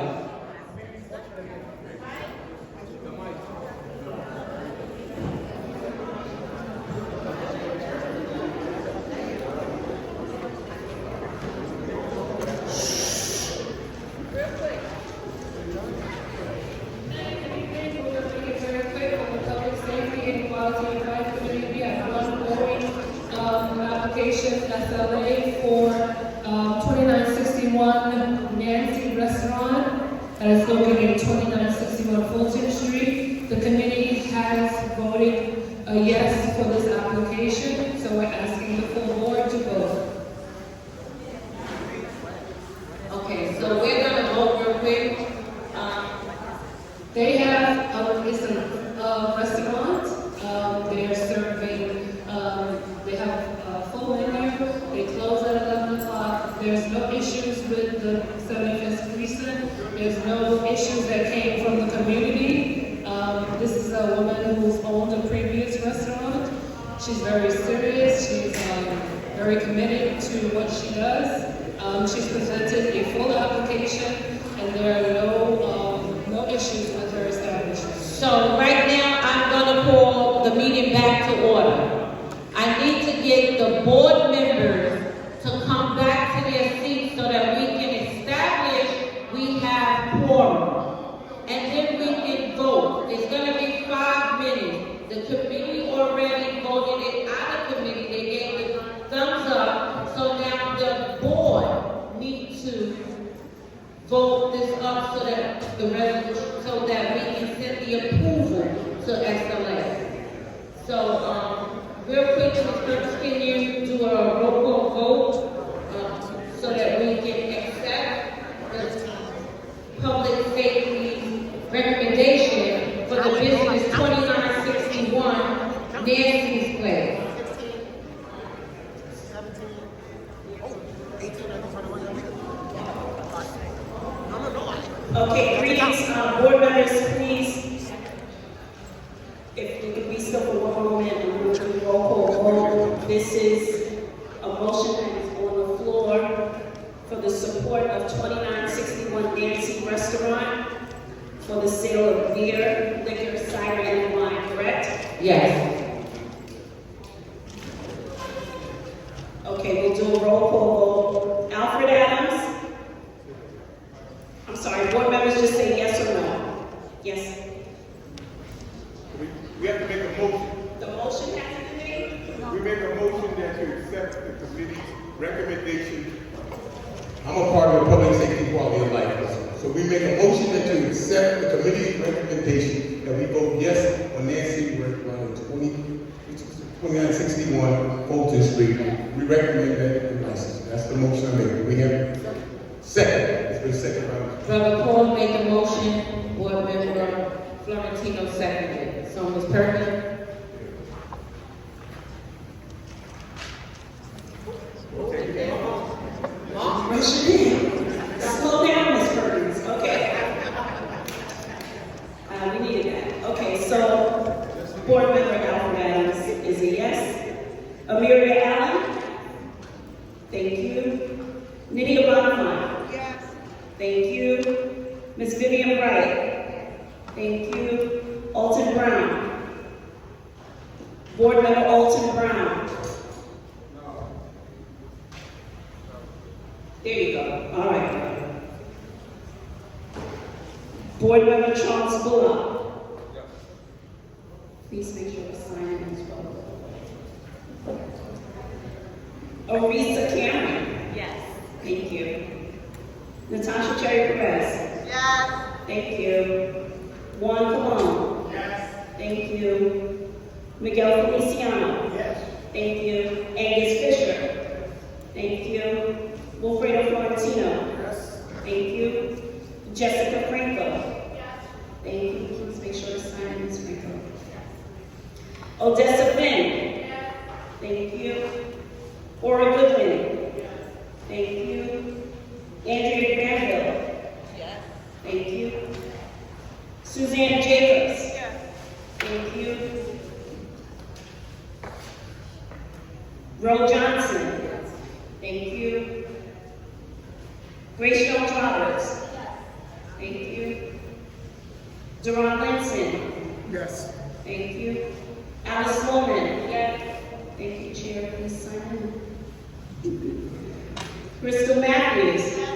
Application SLA for 2961 Nancy Restaurant that is located at 2961 Fulton Street. The committee has voted a yes for this application, so we're asking the full board to vote. Okay, so we're gonna vote real quick. They have, it's a restaurant, they are serving, they have a full menu, they close at 11 o'clock, there's no issues with the 75th precinct, there's no issues that came from the community. This is a woman who's owned a previous restaurant. She's very serious, she's very committed to what she does. She's presented a full application and there are no issues with her establishment. So right now, I'm gonna call the meeting back to order. I need to get the board members to come back to their seats so that we can establish we have quorum. And then we can vote. It's gonna be 5 minutes. The committee already voted it out of committee. They the resolution, so that we can send the approval to SLS. So, real quick, Ms. Burks, can you do a roll call vote, so that we can accept the public safety recommendation for the business 2961 Nancy's Place? Okay, greetings, board members, please. If we could be still for one moment and we'll do roll call vote. This is a motion that is on the floor for the support of 2961 Nancy Restaurant for the sale of beer, liquor, cider, and wine, correct? Yes. Okay, we'll do a roll call vote. Alfred Adams? I'm sorry, board members just say yes or no. Yes. We have to make a motion. The motion has to be made? We make a motion that you accept the committee's recommendation. I'm a part of the public safety quality of life. So we make a motion that you accept the committee's recommendation that we vote yes on Nancy Restaurant 2961 Fulton Street. We recommend that license. That's the motion I make. We have second. It's been second round. Brother Paul made the motion, board member Florentino seconded. So, Ms. Perkins? Rush it in. Slow down, Ms. Perkins. Okay. We needed that. Okay, so board member Alfred Adams is a yes. Amelia Allen? Thank you. Nydia Bonifant? Yes. Thank you. Ms. Vivian Wright? Thank you. Alton Brown? Board member Alton Brown? There you go. All right. Board member Charles Bullock? Please make sure to sign in as well. Orisa Cameron? Yes. Thank you. Natasha Cherry Perez? Yes. Thank you. Juan Colon? Yes. Thank you. Miguel Feliciano? Yes. Thank you. Angus Fisher? Thank you. Wilfredo Florentino? Yes. Thank you. Jessica Franco? Yes. Thank you. Please make sure to sign in, Ms. Franco. Odessa Finn? Yes. Thank you. Ora Goodwin? Yes. Thank you. Andrea Granville? Yes. Thank you. Susanna Jacobs? Yes. Thank you. Ro Johnson? Yes. Thank you. Grace Jones Roberts? Yes. Thank you. Duran Linson? Yes. Thank you. Alice Loman? Yes. Thank you, Chair. Please sign in. Crystal Matthews? Yes.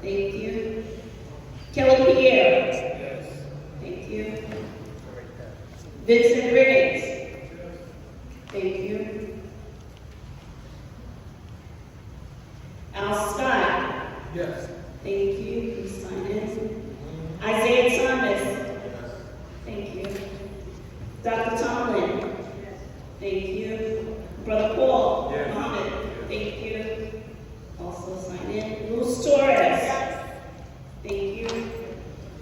Thank you. Kelly Pierre? Yes. Thank you. Vincent Riggs? Thank you. Al Scott? Yes. Thank you. Please sign in. Isaiah Thomas? Thank you. Dr. Tomlin? Thank you. Brother Paul? Yes. Muhammad? Thank you. Also sign in. Luz Torres? Thank you.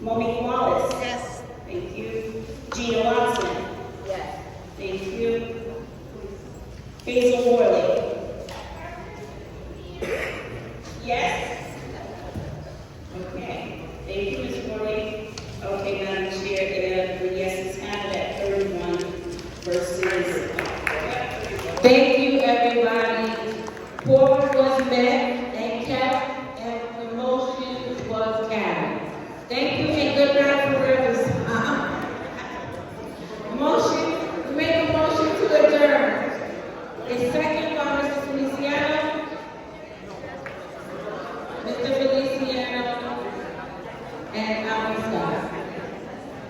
Monique Wallace? Yes. Thank you. Gina Watson? Yes. Thank you. Hazel Worley? Yes? Okay. Thank you, Ms. Worley. Okay, Madam Chair, the yeses have that 31 versus. Thank you, everybody. Board was met and kept, and the motion was carried. Thank you and good night for Rivers. Motion, make a motion to adjourn. A second by Mr. Feliciano. Mr. Feliciano. And I'll be sorry.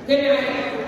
Good night.